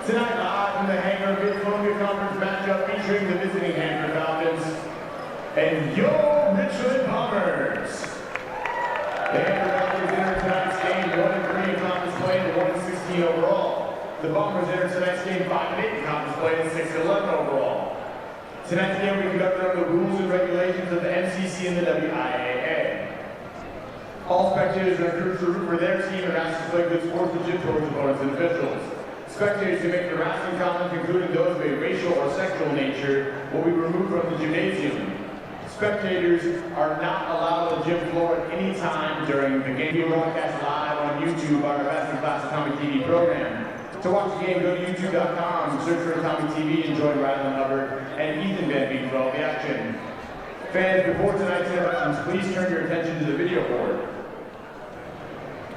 Tonight, live from the hangar, Big Columbia Conference matchup featuring the visiting Hanford Falcons and your Richland Bombers. The Hanford Falcons enter tonight's game 1-3 in conference play and 1-16 overall. The Bombers enter tonight's game 5-8 in conference play and 6-11 overall. Tonight's game will be conducted under the rules and regulations of the MCC and the WIAA. All spectators are encouraged to root for their team and asked to play good sportsmanship towards opponents and officials. Spectators who make harassing comments, including those of a racial or sexual nature, will be removed from the gymnasium. Spectators are not allowed on the gym floor at any time during the game. We broadcast live on YouTube on our best-in-class Atomic TV program. To watch the game, go to youtube.com, search for Atomic TV, and join Ryland Hubbard and Ethan Van Beek for all the action. Fans, before tonight's introductions, please turn your attention to the video board.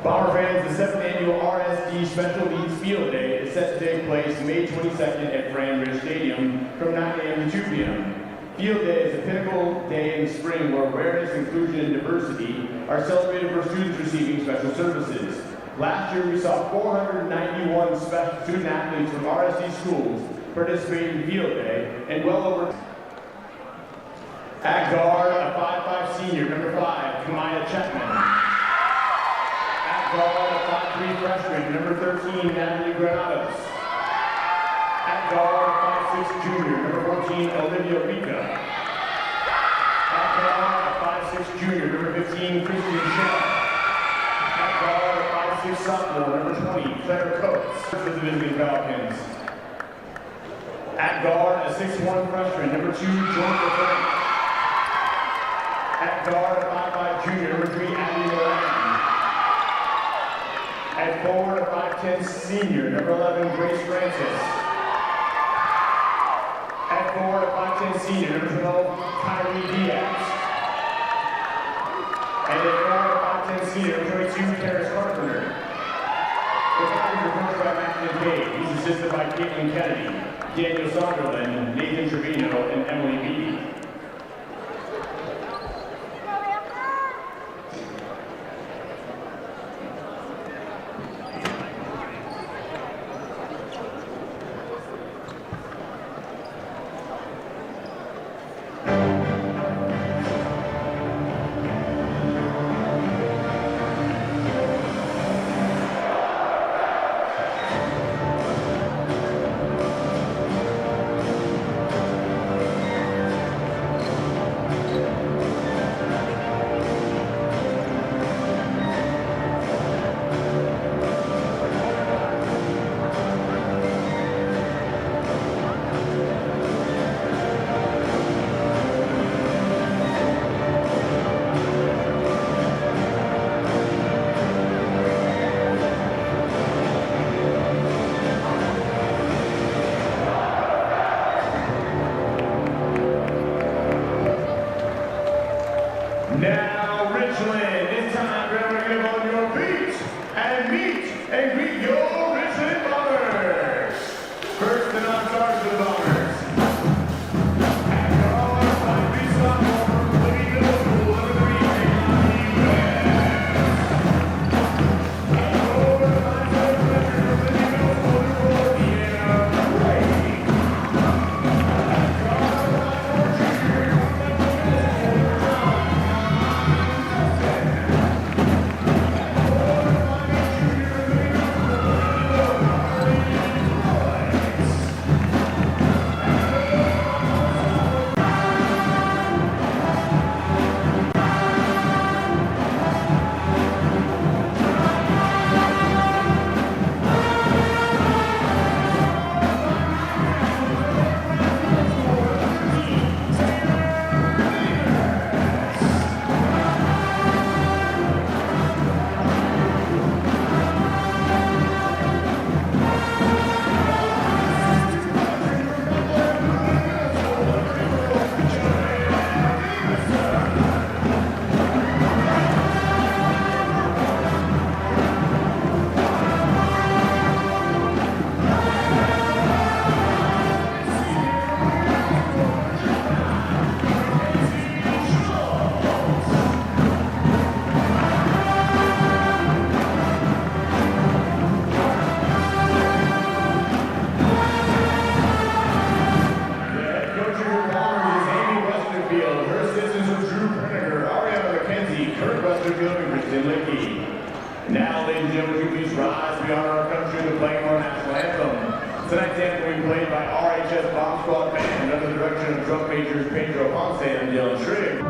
Bomber fans, the 7th annual RSD Special Needs Field Day is set to take place May 22nd at Fran Ridge Stadium from 9 a.m. to 2 p.m. Field Day is a pinnacle day in the spring where awareness, inclusion, and diversity are celebrated for students receiving special services. Last year, we saw 491 student athletes from RSD schools participate in Field Day, and well over. At guard, a 5'5" senior, number 5, Kamaya Chapman. Guard, a 5'3" freshman, number 13, Natalie Granados. At guard, a 5'6" junior, number 14, Olivia Rica. At guard, a 5'6" junior, number 15, Christian Shell. At guard, a 5'6" sophomore, number 20, Claire Coates, for the visiting Falcons. At guard, a 6'1" freshman, number 2, Jordan Frank. At guard, a 5'5" junior, number 3, Abby Moran. At forward, a 5'10" senior, number 11, Grace Francis. At forward, a 5'10" senior, number 12, Kyrie Diaz. And at forward, a 5'10" senior, number 22, Terrace Carpenter. The Falcons are coached by Matthew Cade. He's assisted by Caitlin Kennedy, Daniel Sonderland, Nathan Trevino, and Emily Beatty. Now, Richland, it's time for everyone to get on your feet and meet and greet your Richland Bombers. First, the non-stars for the Bombers. At guard, 5'3" sophomore, Libby Middle School, number 3, Katie West. At forward, 5'7" freshman from Libby Middle School, number 4, Deanna Ray. At guard, 5'4" junior, Licky. Now, ladies and gentlemen, please rise. We honor our country with playing our national anthem. Tonight's anthem will be played by RHS Bomb Squad Band under the direction of drum majors Pedro Ponce and Dylan Trigg.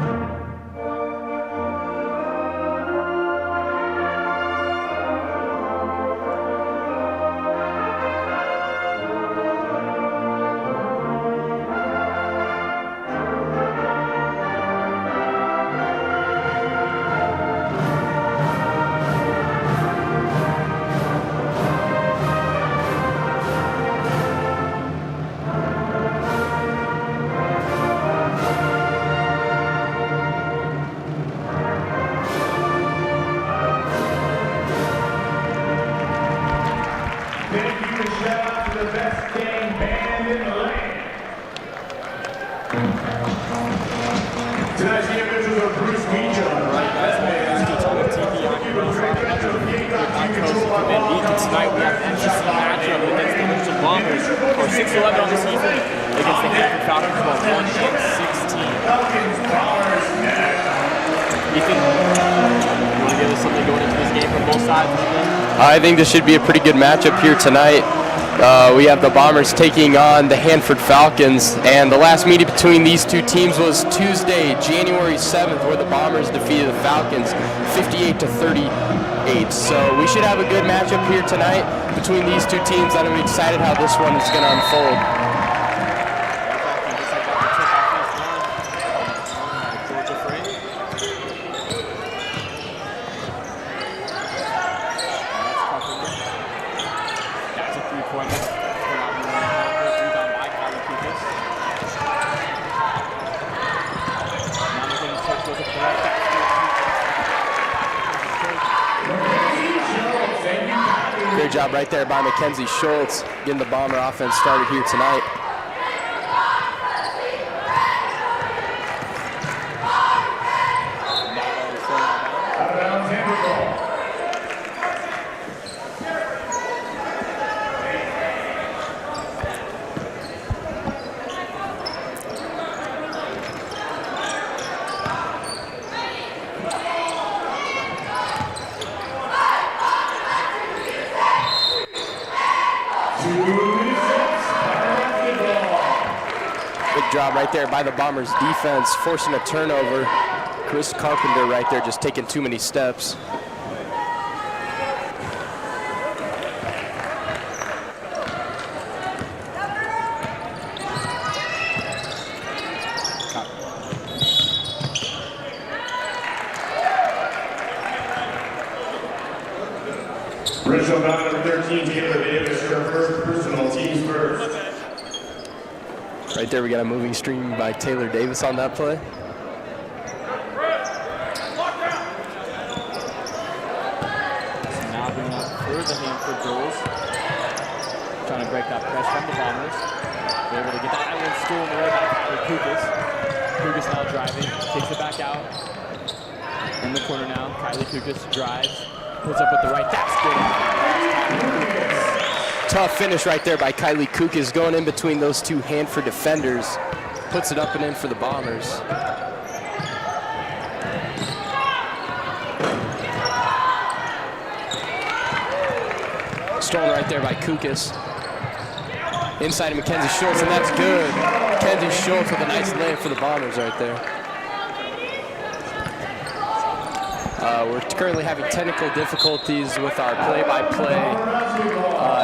Tonight we have an MCC matchup against the Richland Bombers, or 6-11 on the season, against the Hanford Falcons, who are 1-16. Ethan, you want to give us something going into this game from both sides? I think this should be a pretty good matchup here tonight. We have the Bombers taking on the Hanford Falcons, and the last meeting between these two teams was Tuesday, January 7th, where the Bombers defeated the Falcons 58-38. So we should have a good matchup here tonight between these two teams, and I'm excited how this one is going to unfold. Great job right there by Mackenzie Schultz, getting the Bomber offense started here tonight. Big job right there by the Bombers defense, forcing a turnover. Chris Carpenter right there just taking too many steps. Richland Bomber number 13, Taylor Davis, her first personal teams first. Right there, we got a moving stream by Taylor Davis on that play. Now bringing up for the Hanford Girls. Trying to break that press from the Bombers. They're able to get that island stolen away by Kylie Kukas. Kukas now driving, takes it back out. In the corner now, Kylie Kukas drives, puts up with the right, that's good. Tough finish right there by Kylie Kukas, going in between those two Hanford defenders. Puts it up and in for the Bombers. Stolen right there by Kukas. Inside of Mackenzie Schultz, and that's good. Mackenzie Schultz with a nice lay for the Bombers right there. We're currently having technical difficulties with our play-by-play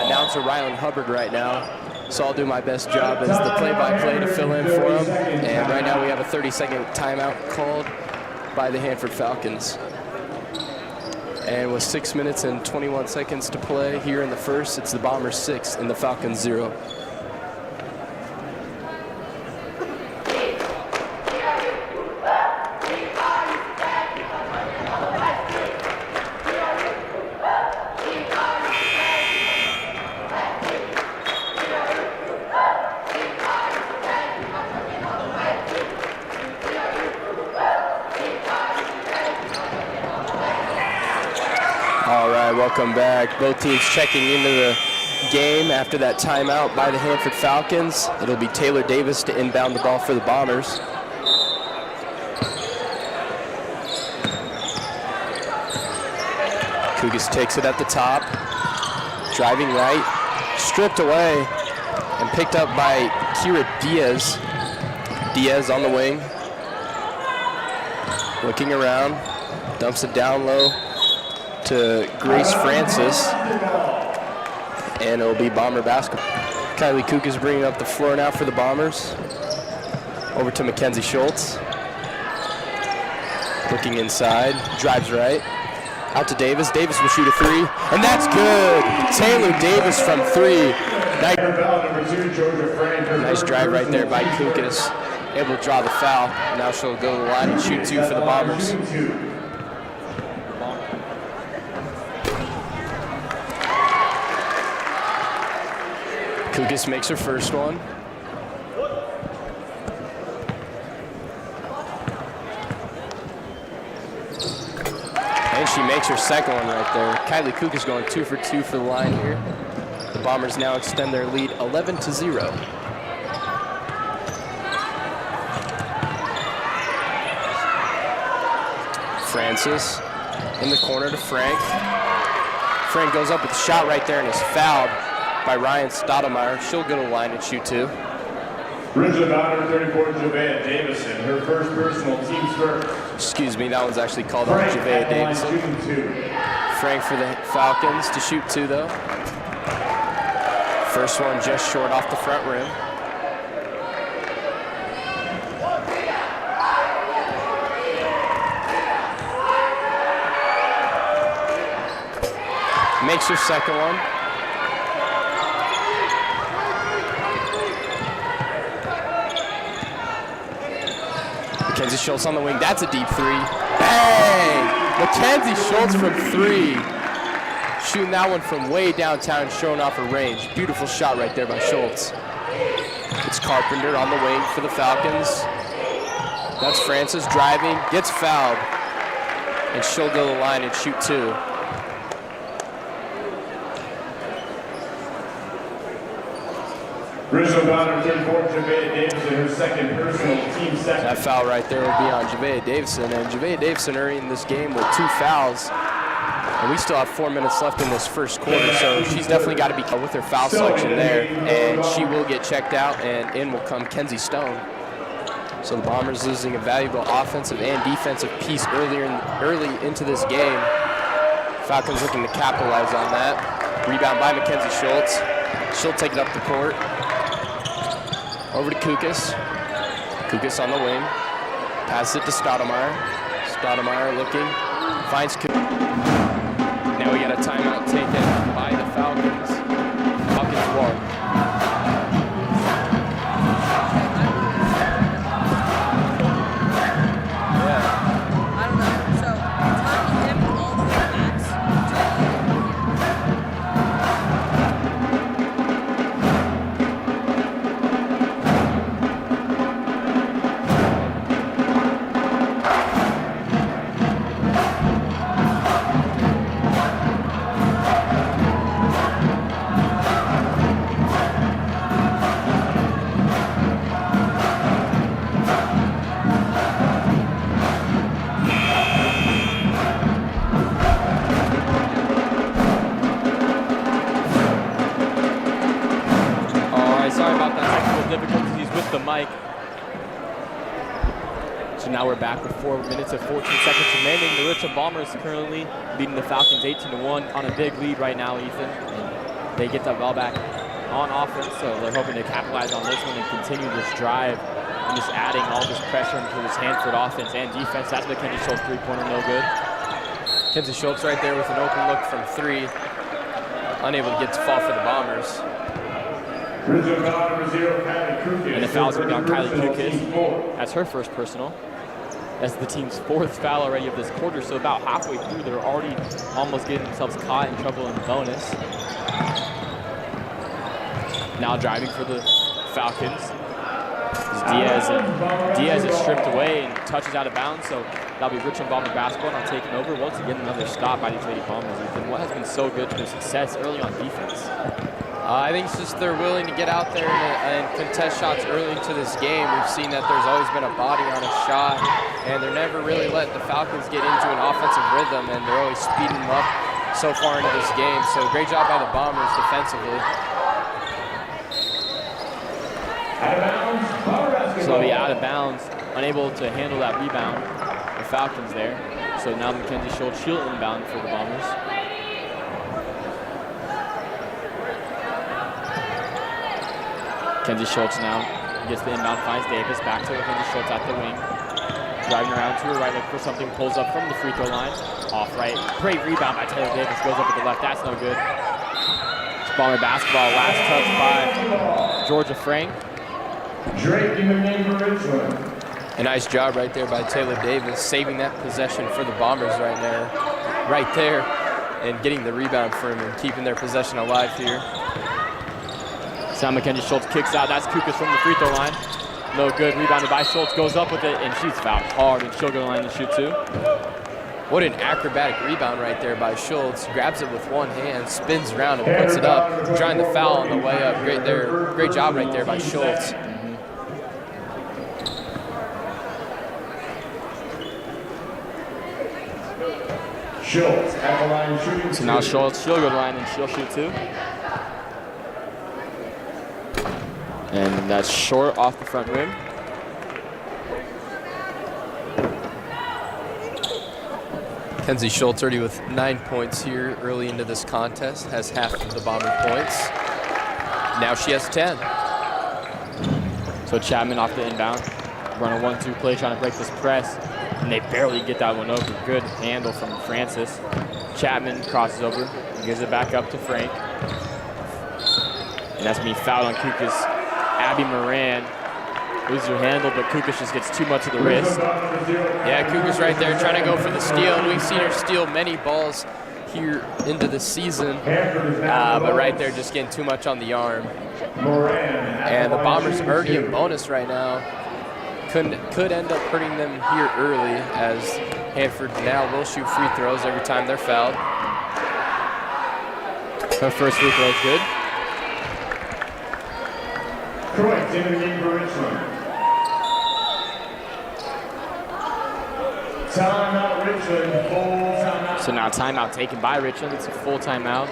announcer Rylan Hubbard right now. So I'll do my best job as the play-by-play to fill in for him. And right now we have a 30-second timeout called by the Hanford Falcons. And with 6 minutes and 21 seconds to play here in the first, it's the Bombers 6 and the Falcons 0. All right, welcome back. Both teams checking into the game after that timeout by the Hanford Falcons. It'll be Taylor Davis to inbound the ball for the Bombers. Kugas takes it at the top, driving right, stripped away, and picked up by Kira Diaz. Diaz on the wing, looking around, dumps it down low to Grace Francis, and it'll be Bomber basketball. Kylie Kugas bringing up the floor now for the Bombers. Over to Mackenzie Schultz. Looking inside, drives right. Out to Davis. Davis will shoot a three, and that's good. Taylor Davis from three. Nice drive right there by Kugas. Able to draw the foul. Now she'll go to the line and shoot two for the Bombers. Kugas makes her first one. And she makes her second one right there. Kylie Kugas going 2 for 2 for the line here. The Bombers now extend their lead 11-0. Francis in the corner to Frank. Frank goes up with the shot right there and is fouled by Ryan Stoudemire. She'll go to the line and shoot two. Richland Bomber 34, Javea Davison, her first personal team's first. Excuse me, that one's actually called on Javea Davison. Frank for the Falcons to shoot two though. First one just short off the front rim. Makes her second one. Mackenzie Schultz on the wing. That's a deep three. Bang! Mackenzie Schultz from three. Shooting that one from way downtown, showing off her range. Beautiful shot right there by Schultz. It's Carpenter on the wing for the Falcons. That's Francis driving, gets fouled. And she'll go to the line and shoot two. Richland Bomber 34, Javea Davison, her second personal team second. That foul right there will be on Javea Davison, and Javea Davison earning this game with 2 fouls. And we still have 4 minutes left in this first quarter, so she's definitely got to be with her foul selection there, and she will get checked out, and in will come Kenzie Stone. So the Bombers losing a valuable offensive and defensive piece early into this game. Falcons looking to capitalize on that. Rebound by Mackenzie Schultz. She'll take it up the court. Over to Kugas. Kugas on the wing. Passes it to Stoudemire. Stoudemire looking. Finds Kugas. Now we got a timeout taken by the Falcons. Falcons one. I don't know. So, talking him all the way back difficulties with the mic. So now we're back with 4 minutes and 14 seconds remaining. The Richland Bombers currently leading the Falcons 18-1 on a big lead right now, Ethan. And they get the ball back on offense, so they're hoping to capitalize on this one and continue this drive and just adding all this pressure into this Hanford offense and defense. That's Mackenzie Schultz three-pointer, no good. Kenzie Schultz right there with an open look from three. Unable to get to fall for the Bombers. And the foul's going to be on Kylie Kugas. That's her first personal. That's the team's 4th foul already of this quarter, so about halfway through, they're already almost getting themselves caught in trouble in the bonus. Now driving for the Falcons. Diaz is stripped away and touches out of bounds, so that'll be Richland Bomber basketball now taking over. Once again, another stop by these Lady Bombers. Ethan, what has been so good to their success early on defense? I think it's just they're willing to get out there and contest shots early into this game. We've seen that there's always been a body on a shot, and they're never really letting the Falcons get into an offensive rhythm, and they're always speeding them up so far into this game. So great job by the Bombers defensively. Out of bounds, Bomber basketball. So he'll be out of bounds, unable to handle that rebound. The Falcons there. So now Mackenzie Schultz, she'll inbound for the Bombers. Mackenzie Schultz now gets the inbound, finds Davis, back to Mackenzie Schultz at the wing. Driving around to her right, looking for something, pulls up from the free throw line. Off right, great rebound by Taylor Davis, goes up to the left, that's no good. It's Bomber basketball, last touch by Georgia Frank. Drake in the game for Richland. A nice job right there by Taylor Davis, saving that possession for the Bombers right there, and getting the rebound for him and keeping their possession alive here. So Mackenzie Schultz kicks out, that's Kukas from the free throw line. No good, rebounded by Schultz, goes up with it, and she's fouled hard, and she'll go to the line and shoot too. What an acrobatic rebound right there by Schultz. Grabs it with one hand, spins around and puts it up, trying to foul on the way up. Great job right there by Schultz. Schultz at the line shooting. So now Schultz, she'll go to the line and she'll shoot too. And that's short off the front rim. Kenzie Schultz already with 9 points here early into this contest, has half of the Bomber points. Now she has 10. So Chapman off the inbound, run a 1-2 play, trying to break this press, and they barely get that one open. Good handle from Francis. Chapman crosses over, gives it back up to Frank. And that's being fouled on Kukas. Abby Moran loses her handle, but Kukas just gets too much of the wrist. Yeah, Kukas right there trying to go for the steal, and we've seen her steal many balls here into the season, but right there just getting too much on the arm. And the Bombers already in bonus right now. Could end up hurting them here early, as Hanford now will shoot free throws every time they're fouled. Her first free throw is good. Croyd's in the game for Richland. Timeout Richland, full timeout. So now timeout taken by Richland. It's a full timeout.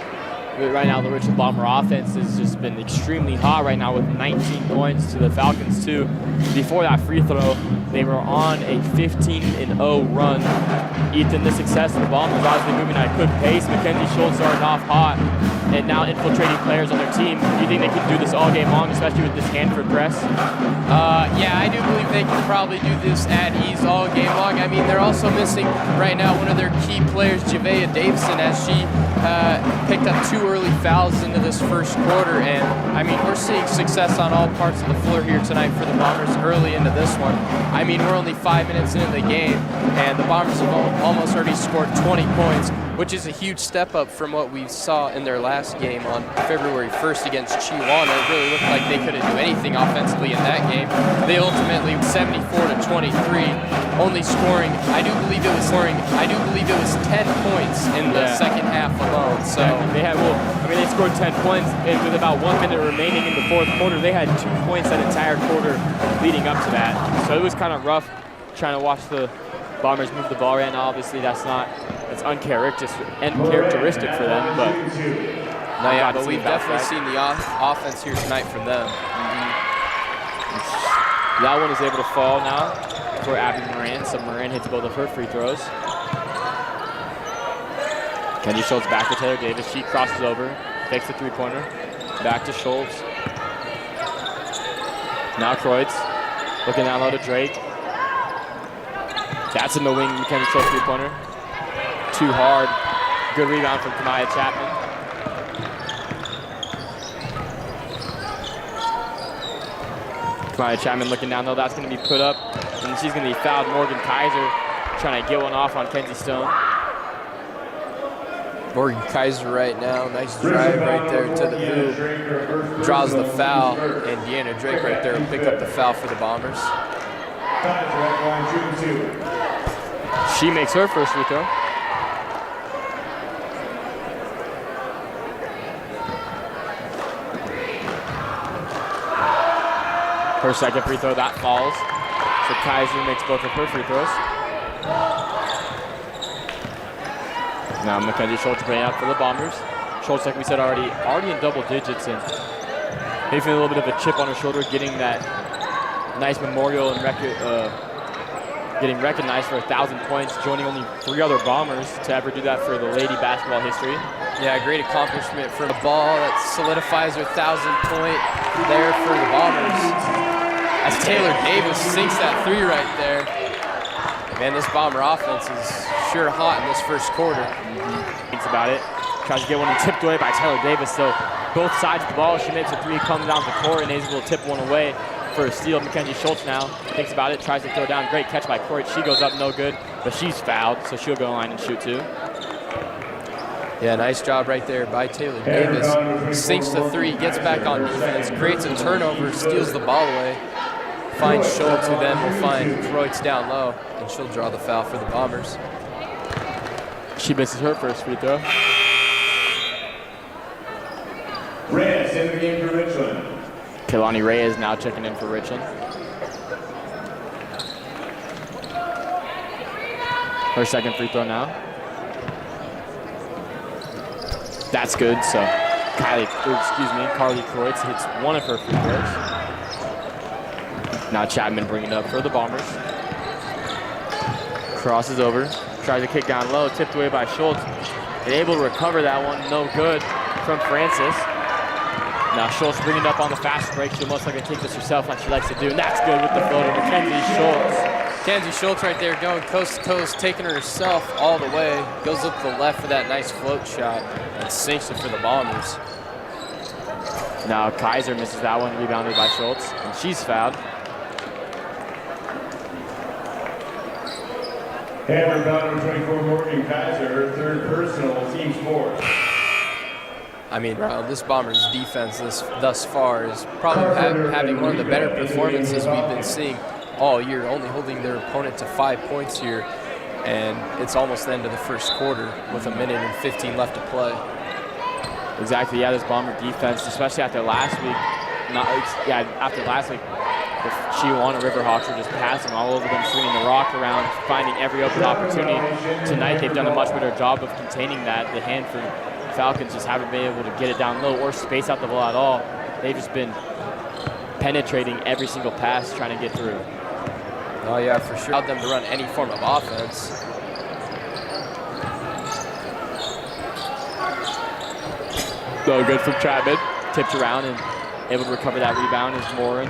Right now the Richland Bomber offense has just been extremely hot right now with 19 points to the Falcons 2. Before that free throw, they were on a 15-0 run. Ethan, the success of the Bombers obviously moving at a quick pace. Mackenzie Schultz starting off hot and now infiltrating players on their team. Do you think they can do this all game long, especially with this Hanford press? Yeah, I do believe they can probably do this at ease all game long. I mean, they're also missing right now one of their key players, Javea Davison, as she picked up 2 early fouls into this first quarter. And I mean, we're seeing success on all parts of the floor here tonight for the Bombers early into this one. I mean, we're only 5 minutes into the game, and the Bombers have almost already scored 20 points, which is a huge step up from what we saw in their last game on February 1st against Chihuahua. It really looked like they couldn't do anything offensively in that game. They ultimately 74-23, only scoring. I do believe it was 10 points in the second half alone. So they scored 10 points, and with about 1 minute remaining in the fourth quarter, they had 2 points that entire quarter leading up to that. So it was kind of rough trying to watch the Bombers move the ball right now. Obviously, it's uncharacteristic for them, but but we've definitely seen the offense here tonight from them. That one is able to fall now for Abby Moran. So Moran hits both of her free throws. Kenzie Schultz back to Taylor Davis. She crosses over, takes the three-pointer. Back to Schultz. Now Kreutz looking down low to Drake. That's in the wing, Mackenzie Schultz three-pointer. Too hard. Good rebound from Kamaya Chapman. Kamaya Chapman looking down low. That's going to be put up, and she's going to be fouled. Morgan Kaiser trying to get one off on Kenzie Stone. Morgan Kaiser right now, nice drive right there to the hoop. Draws the foul, and Deanna Drake right there will pick up the foul for the Bombers. She makes her first free throw. Her second free throw, that falls. So Kaiser makes both of her free throws. Now Mackenzie Schultz bringing up for the Bombers. Schultz, like we said already in double digits and maybe feeling a little bit of a chip on her shoulder, getting that nice memorial and getting recognized for 1,000 points, joining only 3 other Bombers to ever do that for the lady basketball history. Yeah, great accomplishment for the ball that solidifies her 1,000-point there for the Bombers. As Taylor Davis sinks that 3 right there. Man, this Bomber offense is sure hot in this first quarter. Thinks about it. Tries to get one tipped away by Taylor Davis. So both sides of the ball, she makes a 3, comes down the court, and is able to tip one away for a steal. Mackenzie Schultz now thinks about it, tries to throw down. Great catch by Court. She goes up, no good, but she's fouled, so she'll go line and shoot too. Yeah, nice job right there by Taylor Davis. Sinks the 3, gets back on defense, creates a turnover, steals the ball away. Finds Schultz, who then will find Kreutz down low, and she'll draw the foul for the Bombers. She misses her first free throw. Reyes in the game for Richland. Kehlani Reyes now checking in for Richland. Her second free throw now. That's good, so Carly Kreutz hits one of her free throws. Now Chapman bringing it up for the Bombers. Crosses over, tries to kick down low, tipped away by Schultz. And able to recover that one, no good from Francis. Now Schultz bringing it up on the fast break. She'll most likely take this herself like she likes to do, and that's good with the floater. Mackenzie Schultz. Mackenzie Schultz right there going coast to coast, taking her herself all the way. Goes up to the left for that nice float shot and sinks it for the Bombers. Now Kaiser misses that one, rebounded by Schultz, and she's fouled. Hanford Falcons 24, Morgan Kaiser, her 3rd personal, team 4. I mean, this Bombers defense thus far is probably having one of the better performances we've been seeing all year, only holding their opponent to 5 points here, and it's almost the end of the first quarter with 1 minute and 15 left to play. Exactly, yeah, this Bomber defense, especially after last week, if Chihuahua Riverhawks are just passing all over them, swinging the rock around, finding every open opportunity. Tonight, they've done a much better job of containing that. The Hanford Falcons just haven't been able to get it down low or space out the ball at all. They've just been penetrating every single pass, trying to get through. Oh yeah, for sure. Allowed them to run any form of offense. So good from Chapman. Tipped around and able to recover that rebound is Morin.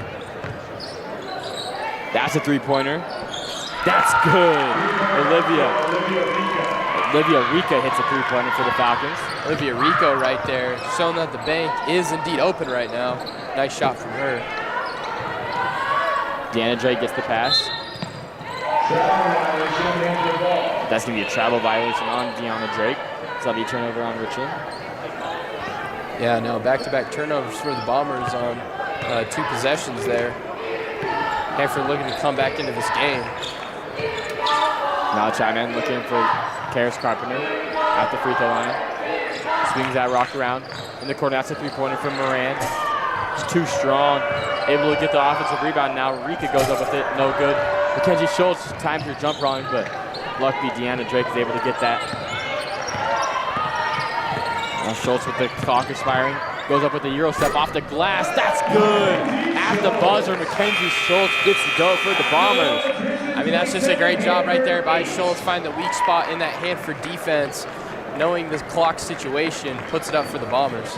That's a 3-pointer. That's good. Olivia Rica hits a 3-pointer for the Falcons. Olivia Rico right there, showing that the bank is indeed open right now. Nice shot from her. Deanna Drake gets the pass. That's going to be a travel violation on Deanna Drake. So that'll be a turnover on Richland. Yeah, no, back-to-back turnovers for the Bombers on 2 possessions there. Hanford looking to come back into this game. Now Chapman looking for Karis Carpenter at the free throw line. Swings that rock around in the corner. That's a 3-pointer from Moran. It's too strong. Able to get the offensive rebound now. Rika goes up with it, no good. Mackenzie Schultz timed her jump wrong, but luckily Deanna Drake is able to get that. Now Schultz with the clock expiring. Goes up with the Euro step off the glass. That's good. At the buzzer, Mackenzie Schultz gets the go for the Bombers. I mean, that's just a great job right there by Schultz. Find the weak spot in that Hanford defense. Knowing this clock situation, puts it up for the Bombers.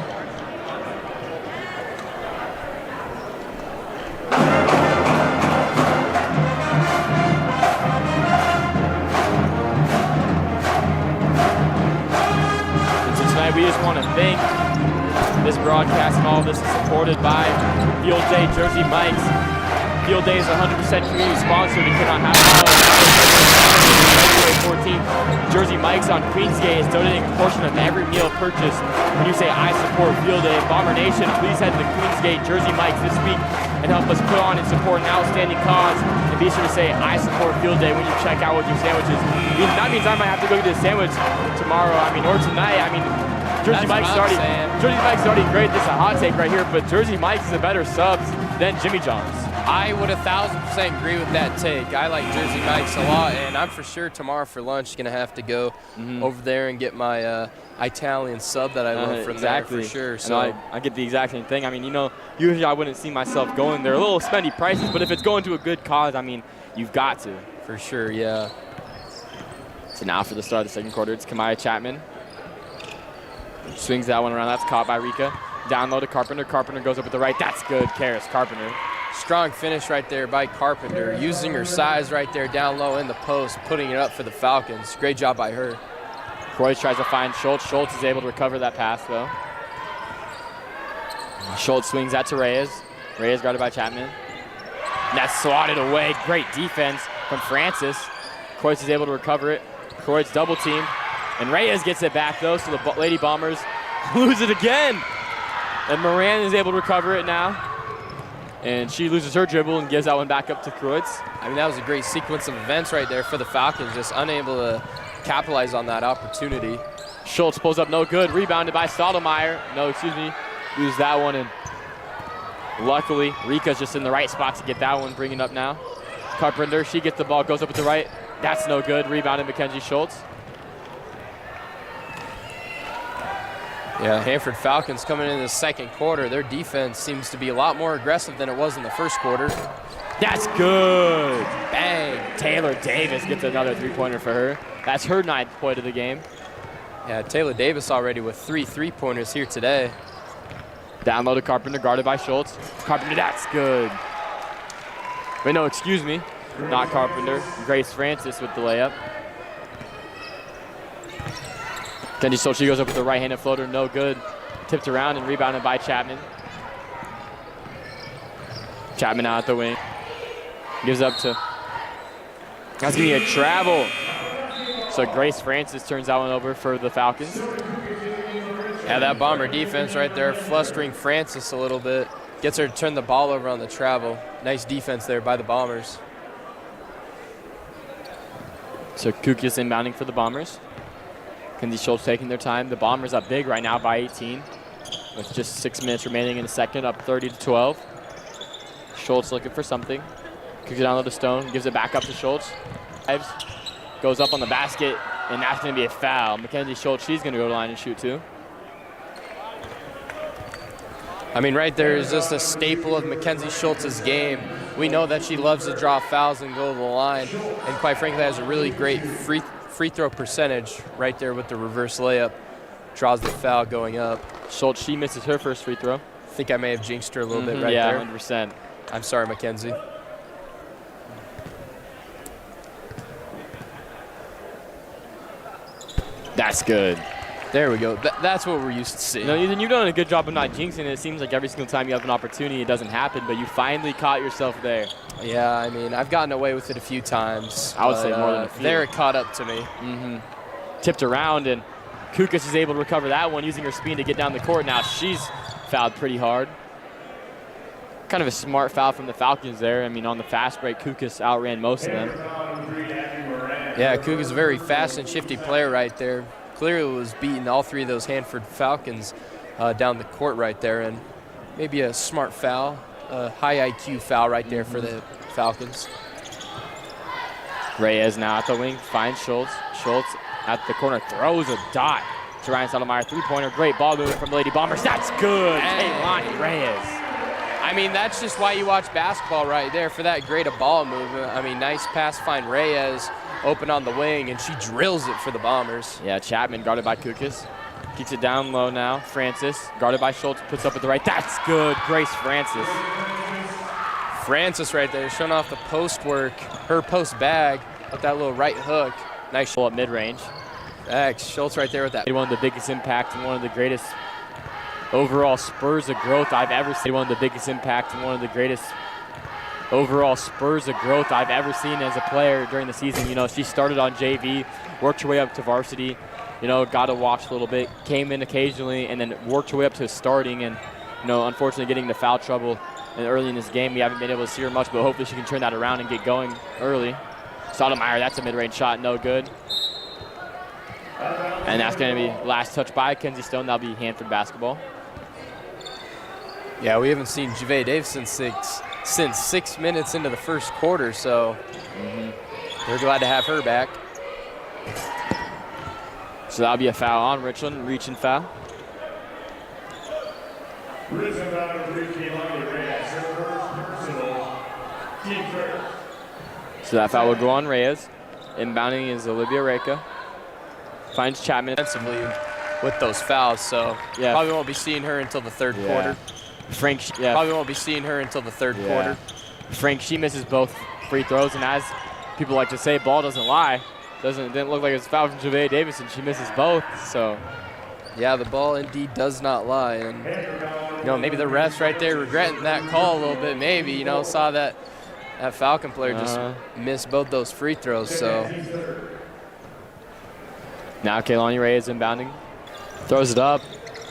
And so tonight we just want to thank this broadcast and all of this is supported by Field Day Jersey Mike's. Field Day is 100% community sponsored and cannot happen February 14th. Jersey Mike's on Queensgate is donating a portion of every meal purchased when you say I support Field Day. Bomber Nation, please head to Queensgate Jersey Mike's this week and help us put on and support an outstanding cause. And be sure to say I support Field Day when you check out with your sandwiches. That means I might have to go get a sandwich tomorrow, or tonight. Jersey Mike's already great. This is a hot take right here, but Jersey Mike's is a better subs than Jimmy John's. I would 1,000% agree with that take. I like Jersey Mike's a lot, and I'm for sure tomorrow for lunch going to have to go over there and get my Italian sub that I love from there for sure. So I get the exact same thing. I mean, you know, usually I wouldn't see myself going there. A little spendy prices, but if it's going to a good cause, I mean, you've got to. For sure, yeah. So now for the start of the second quarter, it's Kamaya Chapman. Swings that one around. That's caught by Rika. Down low to Carpenter. Carpenter goes up with the right. That's good. Karis Carpenter. Strong finish right there by Carpenter, using her size right there down low in the post, putting it up for the Falcons. Great job by her. Croix tries to find Schultz. Schultz is able to recover that pass, though. Schultz swings that to Reyes. Reyes guarded by Chapman. And that's swatted away. Great defense from Francis. Croix is able to recover it. Croix double team. And Reyes gets it back, though, so the Lady Bombers lose it again. And Moran is able to recover it now. And she loses her dribble and gives that one back up to Kreutz. I mean, that was a great sequence of events right there for the Falcons, just unable to capitalize on that opportunity. Schultz pulls up no good, rebounded by Stottlemyre. No, excuse me, lose that one. And luckily, Rika's just in the right spot to get that one, bringing up now. Carpenter, she gets the ball, goes up with the right. That's no good, rebounded Mackenzie Schultz. Yeah, Hanford Falcons coming in the second quarter. Their defense seems to be a lot more aggressive than it was in the first quarter. That's good. Bang. Taylor Davis gets another three-pointer for her. That's her 9th point of the game. Yeah, Taylor Davis already with 3 3-pointers here today. Down low to Carpenter, guarded by Schultz. Carpenter, that's good. Wait, no, excuse me. Not Carpenter. Grace Francis with the layup. Kenji Schultz, she goes up with the right-handed floater, no good. Tipped around and rebounded by Chapman. Chapman out at the wing. Gives up to, that's gonna be a travel. So Grace Francis turns that one over for the Falcons. Yeah, that Bomber defense right there, flustering Francis a little bit. Gets her to turn the ball over on the travel. Nice defense there by the Bombers. So Kukias inbounding for the Bombers. Kenzie Schultz taking their time. The Bombers up big right now by 18 with just 6 minutes remaining in the second, up 30-12. Schultz looking for something. Kicks it down to Stone, gives it back up to Schultz. Goes up on the basket, and that's going to be a foul. Mackenzie Schultz, she's going to go to the line and shoot too. I mean, right there is just a staple of Mackenzie Schultz's game. We know that she loves to draw fouls and go to the line, and quite frankly has a really great free throw percentage right there with the reverse layup. Draws the foul going up. Schultz, she misses her first free throw. I think I may have jinxed her a little bit right yeah, there. 100%. I'm sorry, Mackenzie. That's good. There we go. That's what we're used to seeing. No, you've done a good job of not jinxing it. It seems like every single time you have an opportunity, it doesn't happen, but you finally caught yourself there. Yeah, I mean, I've gotten away with it a few times. I would say more than a few. There it caught up to me. Tipped around, and Kukas is able to recover that one using her speed to get down the court. Now she's fouled pretty hard. Kind of a smart foul from the Falcons there. I mean, on the fast break, Kukas outran most of them. Yeah, Kukas a very fast and shifty player right there. Clearly was beating all 3 of those Hanford Falcons down the court right there, and maybe a smart foul, a high IQ foul right there for the Falcons. Reyes now at the wing, finds Schultz. Schultz at the corner, throws a dot to Ryan Stottlemyre. Three-pointer, great ball movement from the Lady Bombers. That's good, Kaylani Reyes. I mean, that's just why you watch basketball right there, for that great a ball movement. I mean, nice pass, find Reyes open on the wing, and she drills it for the Bombers. Yeah, Chapman guarded by Kukas. Keeps it down low now. Francis guarded by Schultz, puts up at the right. That's good, Grace Francis. Francis right there showing off the post work, her post bag with that little right hook. Nice pull up mid-range. Schultz right there with that. One of the biggest impacts and one of the greatest overall spurs of growth I've ever seen. One of the biggest impacts and one of the greatest overall spurs of growth I've ever seen as a player during the season. You know, she started on JV, worked her way up to varsity, you know, got to watch a little bit, came in occasionally, and then worked her way up to starting. And, you know, unfortunately getting into foul trouble early in this game, we haven't been able to see her much, but hopefully she can turn that around and get going early. Stottlemyre, that's a mid-range shot, no good. And that's going to be last touch by Kenzie Stone. That'll be Hanford basketball. Yeah, we haven't seen Juve Davison since 6 minutes into the first quarter, so they're glad to have her back. So that'll be a foul on Richland, reaching foul. So that foul will go on Reyes. Inbounding is Olivia Reka. Finds Chapman. Defensively with those fouls, so probably won't be seeing her until the third quarter. Probably won't be seeing her until the third quarter. Frank, she misses both free throws, and as people like to say, ball doesn't lie. Didn't look like it was a foul from Javea Davis, and she misses both. So, yeah, the ball indeed does not lie, and maybe the refs right there regretting that call a little bit. Maybe saw that Falcon player just missed both those free throws. So now Kaylani Reyes inbounding, throws it up.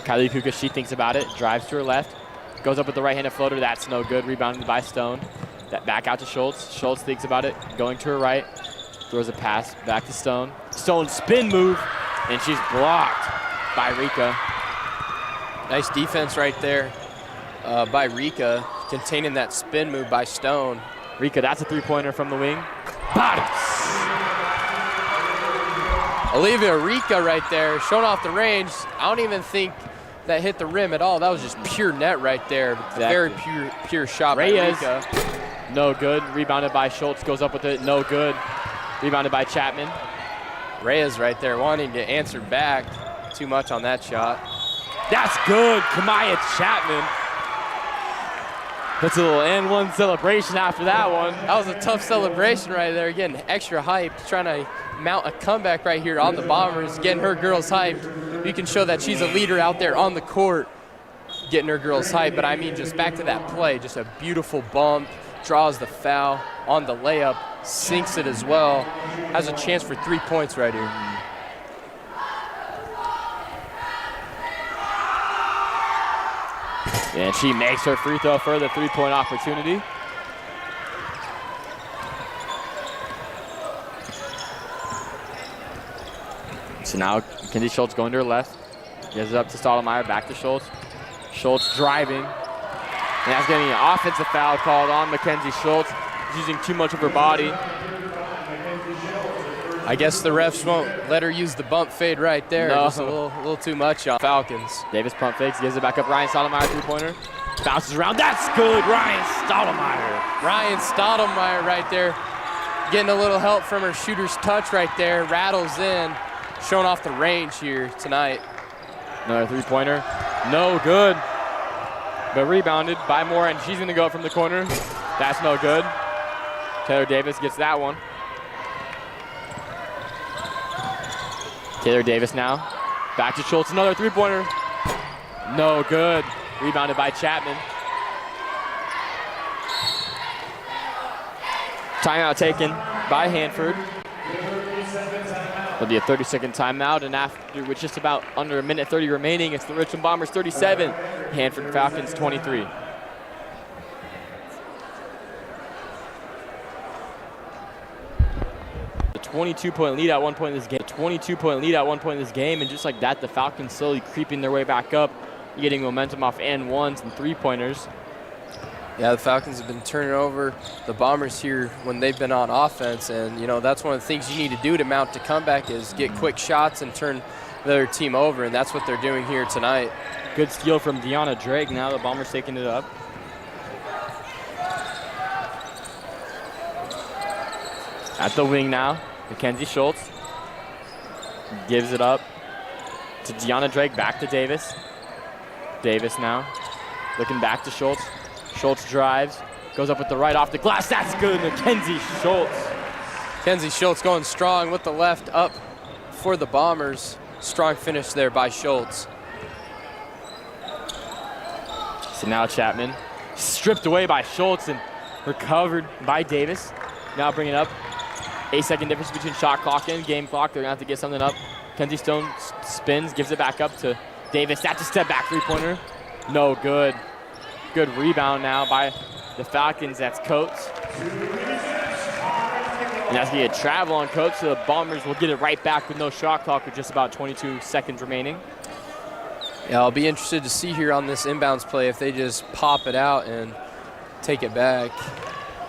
Kylie Kuka, she thinks about it, drives to her left, goes up with the right-handed floater. That's no good. Rebounded by Stone. That back out to Schultz. Schultz thinks about it, going to her right. Throws a pass back to Stone. Stone spin move, and she's blocked by Rika. Nice defense right there by Rika, containing that spin move by Stone. Rika, that's a three-pointer from the wing. Bottoms! Olivia Rika right there, showing off the range. I don't even think that hit the rim at all. That was just pure net right there. Exactly. Very pure shot by Rika. No good. Rebounded by Schultz. Goes up with it. No good. Rebounded by Chapman. Reyes right there wanting to answer back. Too much on that shot. That's good. Kamaya Chapman. That's a little and one celebration after that one. That was a tough celebration right there. Getting extra hyped, trying to mount a comeback right here on the Bombers, getting her girls hyped. You can show that she's a leader out there on the court, getting her girls hyped. But I mean, just back to that play, just a beautiful bump, draws the foul on the layup, sinks it as well, has a chance for 3 points right here. And she makes her free throw for the three-point opportunity. So now Kenzie Schultz going to her left. Gives it up to Stottlemyre, back to Schultz. Schultz driving. And that's getting an offensive foul called on Mackenzie Schultz. She's using too much of her body. I guess the refs won't let her use the bump fade right there. No. Just a little too much on Falcons. Davis pump fakes, gives it back up. Ryan Stottlemyre, three-pointer. Bounces around. That's good. Ryan Stottlemyre. Ryan Stottlemyre right there. Getting a little help from her shooter's touch right there. Rattles in. Showing off the range here tonight. Another three-pointer. No good. But rebounded by Moore, and she's going to go from the corner. That's no good. Taylor Davis gets that one. Taylor Davis now. Back to Schultz, another three-pointer. No good. Rebounded by Chapman. Timeout taken by Hanford. It'll be a 30-second timeout, and after with just about under a minute 30 remaining, it's the Richland Bombers 37, Hanford Falcons 23. A 22-point lead at one point in this game. 22-point lead at one point in this game, and just like that, the Falcons slowly creeping their way back up, getting momentum off and ones and three-pointers. Yeah, the Falcons have been turning over the Bombers here when they've been on offense, and that's one of the things you need to do to mount a comeback is get quick shots and turn the other team over, and that's what they're doing here tonight. Good steal from Deanna Drake. Now the Bombers taking it up. At the wing now, Mackenzie Schultz gives it up to Deanna Drake, back to Davis. Davis now looking back to Schultz. Schultz drives, goes up with the right off the glass. That's good, Mackenzie Schultz. Mackenzie Schultz going strong with the left up for the Bombers. Strong finish there by Schultz. So now Chapman stripped away by Schultz and recovered by Davis. Now bring it up. 8-second difference between shot clock and game clock. They're going to have to get something up. Kenzie Stone spins, gives it back up to Davis. That's a step back three-pointer. No good. Good rebound now by the Falcons. That's Coates. And that's going to get travel on Coates, so the Bombers will get it right back with no shot clock with just about 22 seconds remaining. Yeah, I'll be interested to see here on this inbounds play if they just pop it out and take it back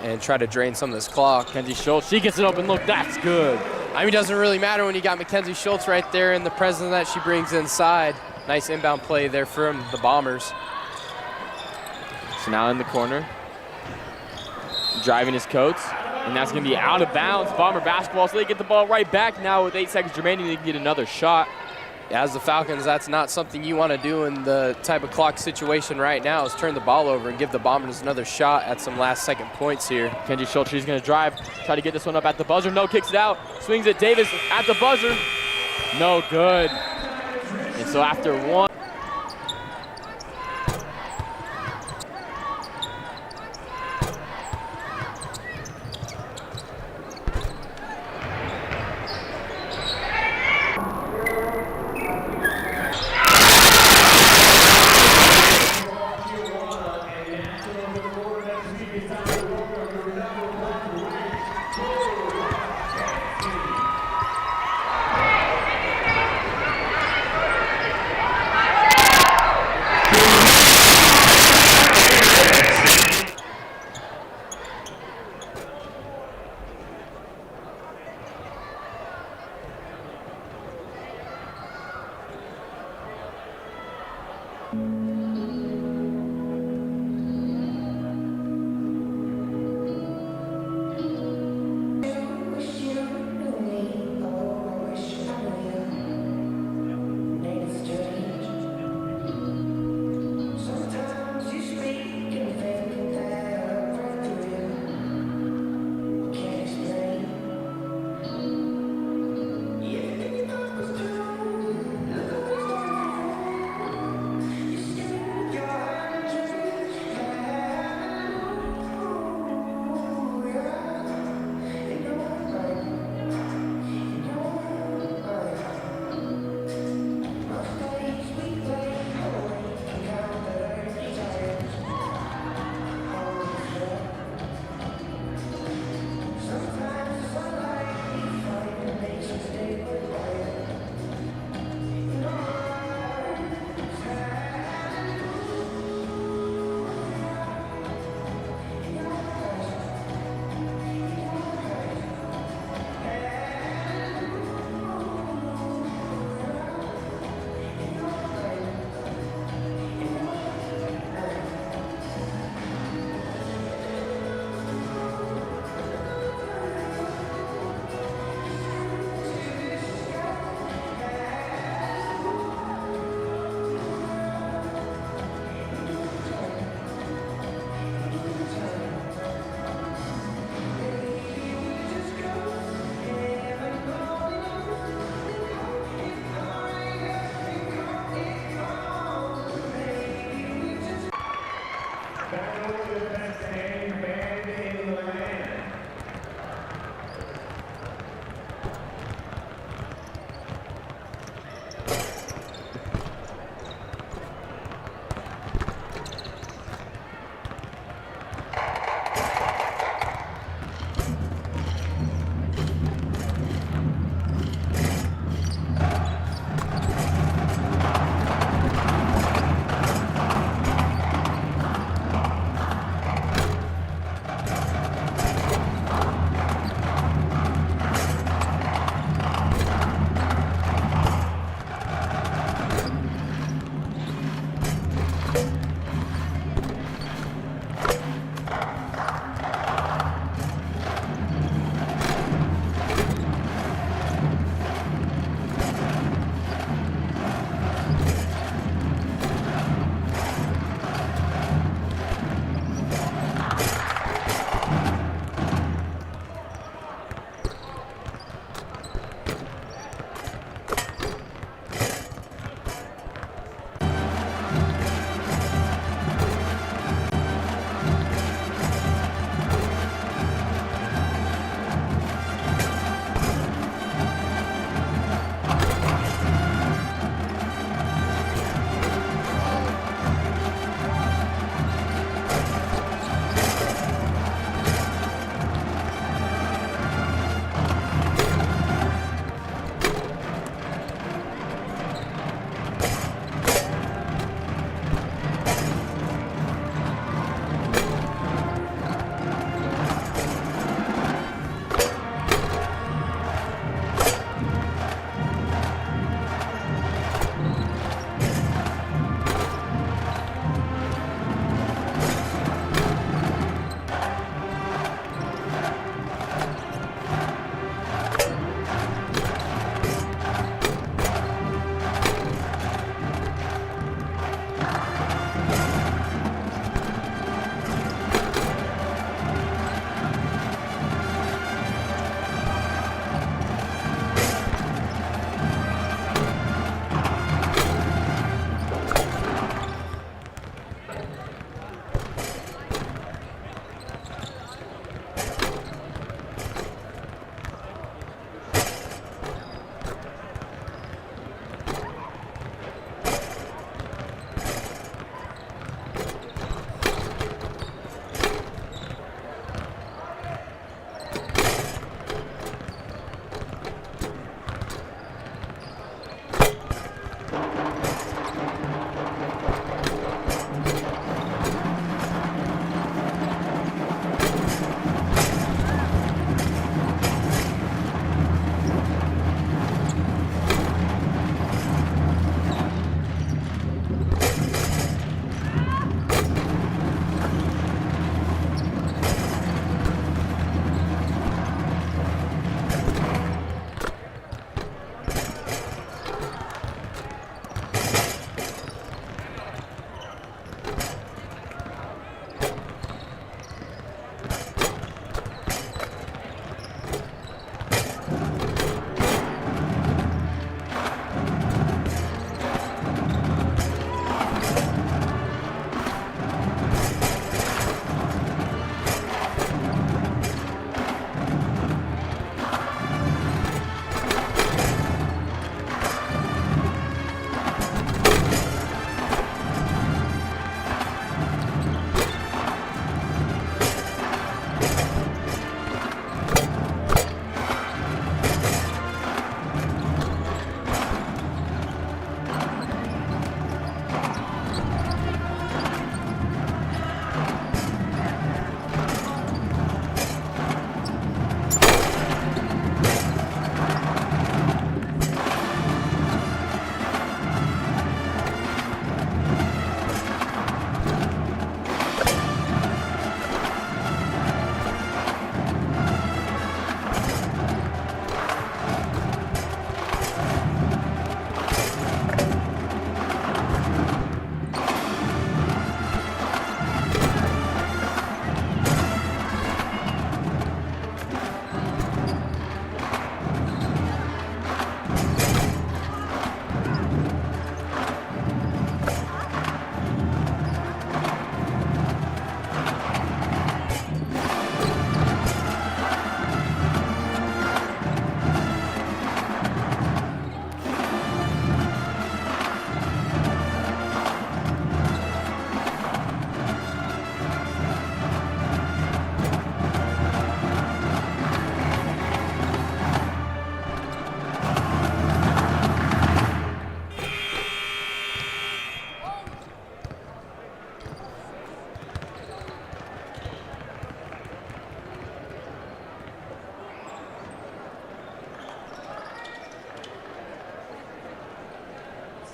and try to drain some of this clock. Kenzie Schultz, she gets an open look. That's good. I mean, it doesn't really matter when you got Mackenzie Schultz right there and the presence that she brings inside. Nice inbound play there from the Bombers. So now in the corner, driving his coats, and that's going to be out of bounds. Bomber basketball, so they get the ball right back now with 8 seconds remaining. They can get another shot. As the Falcons, that's not something you want to do in the type of clock situation right now, is turn the ball over and give the Bombers another shot at some last-second points here. Kenzie Schultz, she's going to drive, try to get this one up at the buzzer. No, kicks it out, swings it. Davis at the buzzer. No good. And so after one.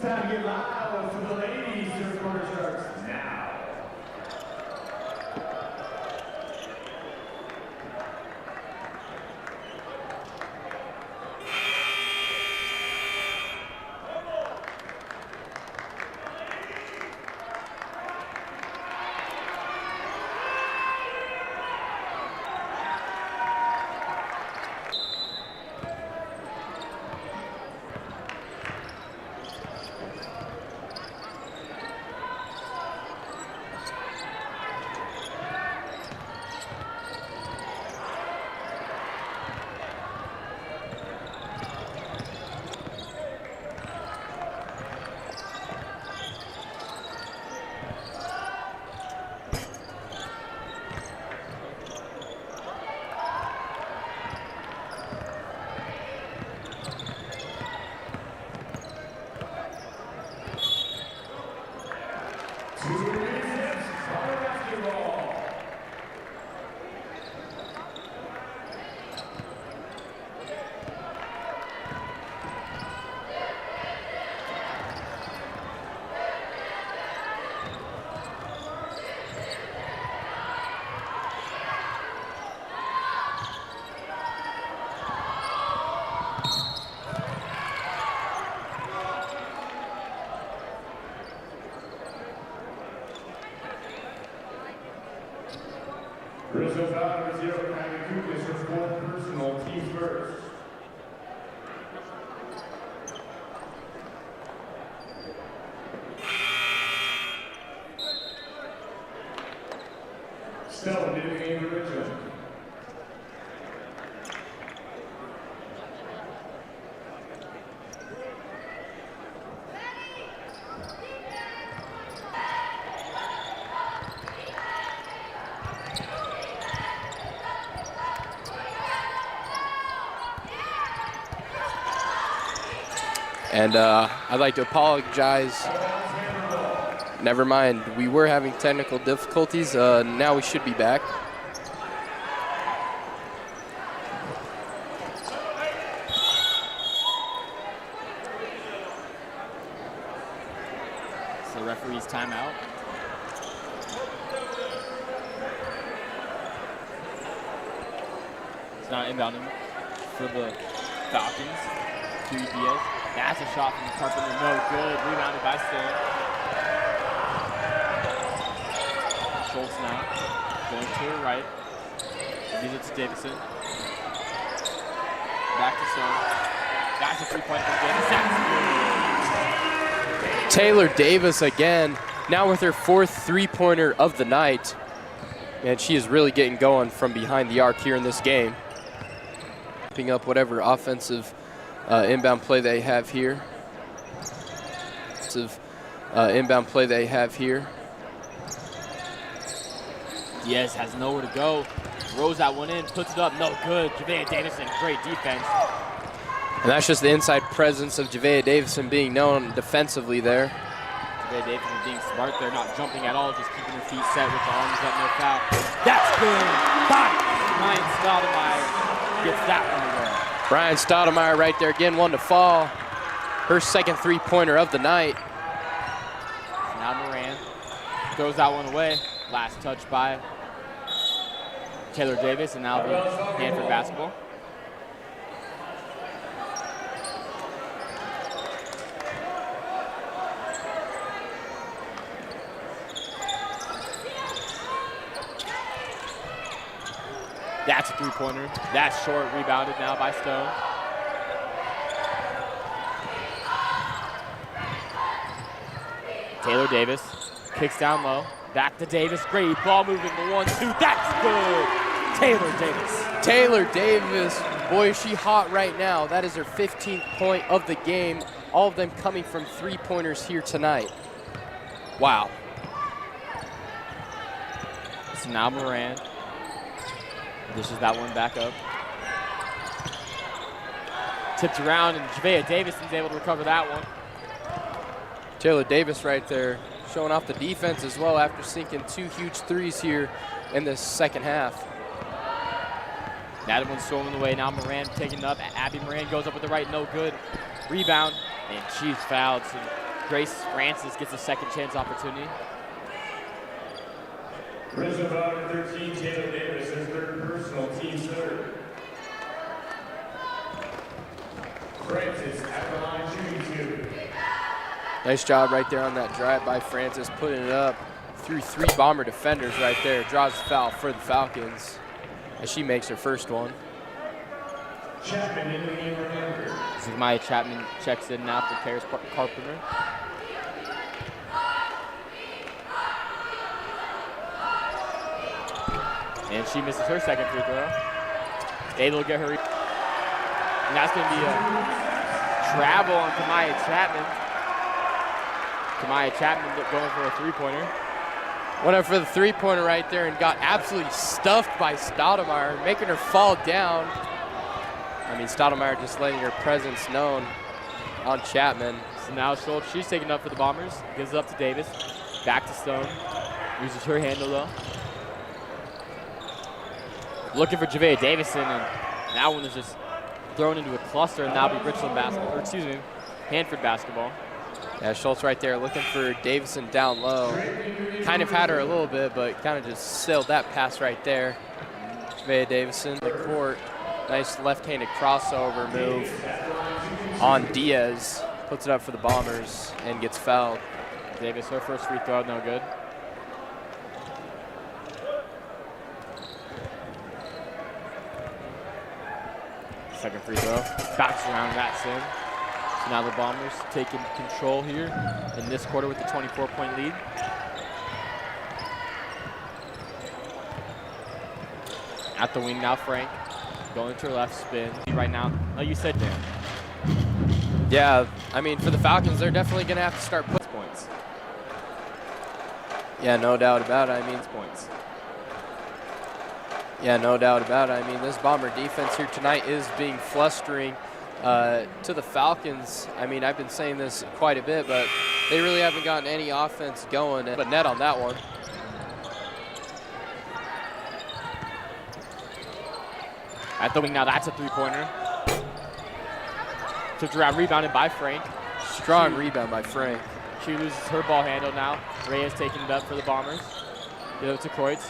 Time to get loud for the ladies. Third quarter starts now. Richland Bomber Girls Basketball for fourth personal, team first. Still in the game for Richland. And I'd like to apologize. Never mind, we were having technical difficulties. Now we should be back. So the referee's timeout. It's not inbounding for the Falcons. Diaz. That's a shot from Carpenter, no good. Rebounded by Stone. Schultz now, going to her right. Gives it to Davison. Back to Stone. That's a three-point from Davis. Taylor Davis again, now with her fourth three-pointer of the night. And she is really getting going from behind the arc here in this game. Picking up whatever offensive inbound play they have here. Inbound play they have here. Diaz has nowhere to go. Throws that one in, puts it up, no good. Javea Davison, great defense. And that's just the inside presence of Javea Davison being known defensively there. Javea Davison being smart there, not jumping at all, just keeping her feet set with the arms up, no foul. That's good. Ryan Stoudemire gets that one away. Brian Stoudemire right there again, one to fall. Her second three-pointer of the night. Now Moran throws that one away. Last touch by Taylor Davis, and now the Hanford basketball. That's a three-pointer. That's short, rebounded now by Stone. Taylor Davis kicks down low. Back to Davis. Great ball moving to 1-2. That's good. Taylor Davis. Taylor Davis, boy, is she hot right now. That is her 15th point of the game. All of them coming from three-pointers here tonight. Wow. So now Moran. Dishes that one back up. Tipped around, and Javea Davison's able to recover that one. Taylor Davis right there, showing off the defense as well after sinking two huge threes here in this second half. That one's storming the way. Now Moran taking it up. Abby Moran goes up with the right, no good. Rebound, and she's fouled. So Grace Francis gets a second chance opportunity. Richland Bomber 13, Taylor Davis, his third personal, team third. Francis at the line, shooting 2. Nice job right there on that drive by Francis, putting it up through 3 Bomber defenders right there. Draws the foul for the Falcons as she makes her first one. Chapman in the game for Hanford. This is Maya Chapman checks in now for Paris Carpenter. And she misses her second free throw. Able to get her. And that's going to be a travel on Kamaya Chapman. Kamaya Chapman going for a three-pointer. Went up for the three-pointer right there and got absolutely stuffed by Stoudemire, making her fall down. I mean, Stoudemire just letting her presence known on Chapman. So now Schultz, she's taking up for the Bombers. Gives it up to Davis. Back to Stone. Uses her handle though. Looking for Javea Davison, and that one is just thrown into a cluster, and that'll be Richland basketball, or excuse me, Hanford basketball. Yeah, Schultz right there looking for Davison down low. Kind of had her a little bit, but kind of just sailed that pass right there. Javea Davison, the court. Nice left-handed crossover move on Diaz. Puts it up for the Bombers and gets fouled. Davis, her first free throw, no good. Second free throw. Bounces around, that's in. So now the Bombers taking control here in this quarter with the 24-point lead. At the wing now, Frank. Going to her left, spin. Right now, like you said, Dan. Yeah, I mean, for the Falcons, they're definitely going to have to start putting Points. Yeah, no doubt about it. I mean, Points. yeah, no doubt about it. I mean, this Bomber defense here tonight is being flustering to the Falcons. I mean, I've been saying this quite a bit, but they really haven't gotten any offense going. But net on that one. At the wing now, that's a three-pointer. Took around, rebounded by Frank. Strong rebound by Frank. She loses her ball handle now. Reyes taking it up for the Bombers. Give it to Kreutz.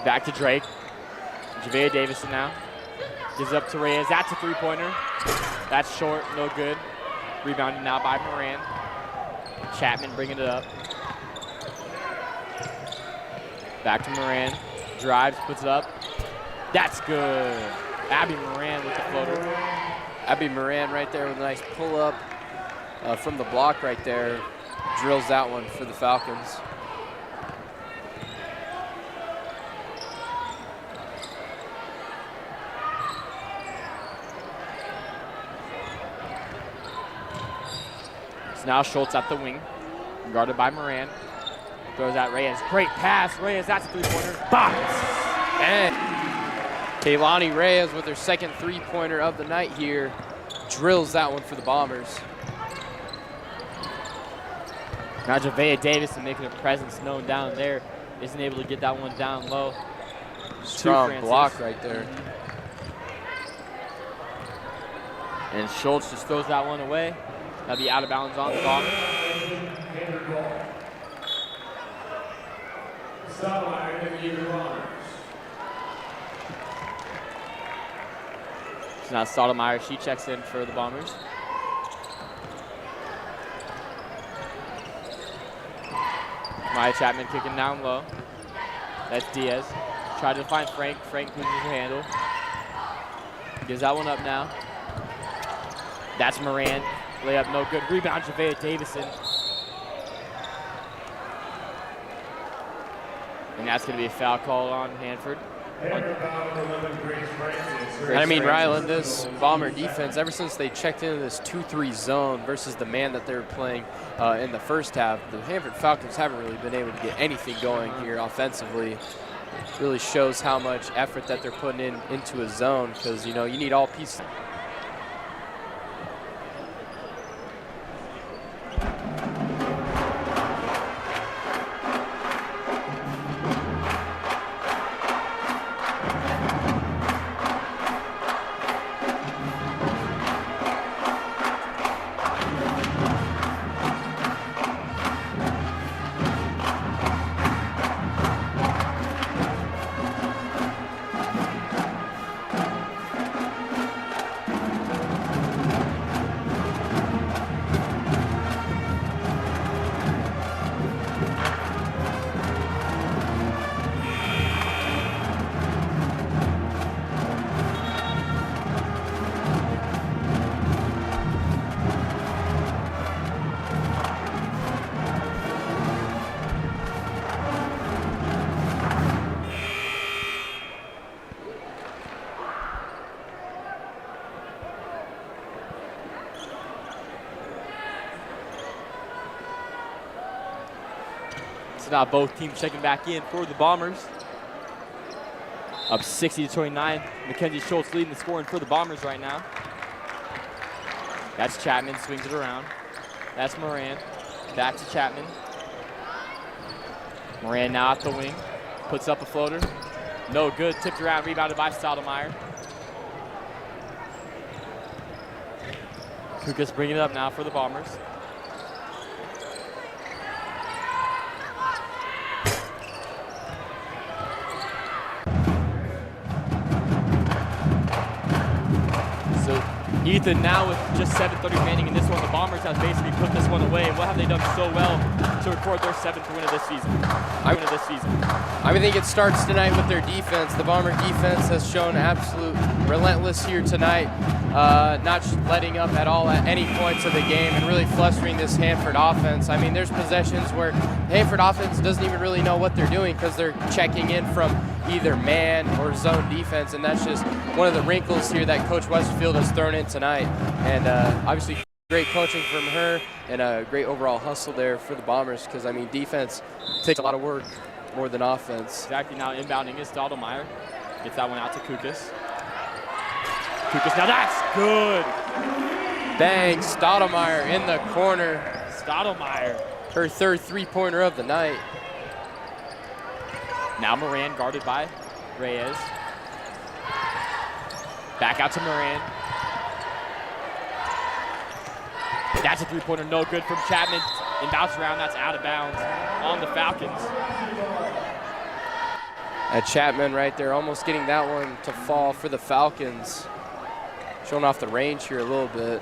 Back to Drake. Javea Davison now. Gives it up to Reyes. That's a three-pointer. That's short, no good. Rebounded now by Moran. Chapman bringing it up. Back to Moran. Drives, puts it up. That's good. Abby Moran with the floater. Abby Moran right there with a nice pull-up from the block right there. Drills that one for the Falcons. So now Schultz at the wing, guarded by Moran. Throws out Reyes. Great pass. Reyes, that's a three-pointer. Box! And Kaylani Reyes with her second three-pointer of the night here. Drills that one for the Bombers. Now Javea Davison making her presence known down there. Isn't able to get that one down low. Strong block right there. And Schultz just throws that one away. That'll be out of bounds on the Bombers. Stoudemire in the game for Bombers. So now Stoudemire, she checks in for the Bombers. Maya Chapman kicking down low. That's Diaz. Tried to find Frank. Frank loses her handle. Gives that one up now. That's Moran. Layup no good. Rebound Javea Davison. And that's going to be a foul call on Hanford. I mean, Ryland, this Bomber defense, ever since they checked into this 2-3 zone versus the man that they were playing in the first half, the Hanford Falcons haven't really been able to get anything going here offensively. It really shows how much effort that they're putting into a zone because, you know, you need all pieces. So now both teams checking back in for the Bombers. Up 60-29. Mackenzie Schultz leading the scoring for the Bombers right now. That's Chapman, swings it around. That's Moran. Back to Chapman. Moran now at the wing. Puts up a floater. No good. Tipped around, rebounded by Stoudemire. Kukas bringing it up now for the Bombers. So Ethan now with just 7:30 remaining in this one. The Bombers have basically put this one away. What have they done so well to record their 7th win of this season? I think it starts tonight with their defense. The Bomber defense has shown absolute relentless here tonight, not letting up at all at any points of the game and really flustering this Hanford offense. I mean, there's possessions where the Hanford offense doesn't even really know what they're doing because they're checking in from either man or zone defense, and that's just one of the wrinkles here that Coach Westfield has thrown in tonight. And obviously great coaching from her and a great overall hustle there for the Bombers because, I mean, defense takes a lot of work more than offense. Exactly. Now inbounding is Stoudemire. Gets that one out to Kukas. Kukas, now that's good. Bang, Stoudemire in the corner. Stoudemire. Her third three-pointer of the night. Now Moran guarded by Reyes. Back out to Moran. That's a three-pointer, no good from Chapman. Inbounds around, that's out of bounds on the Falcons. Chapman right there, almost getting that one to fall for the Falcons. Showing off the range here a little bit.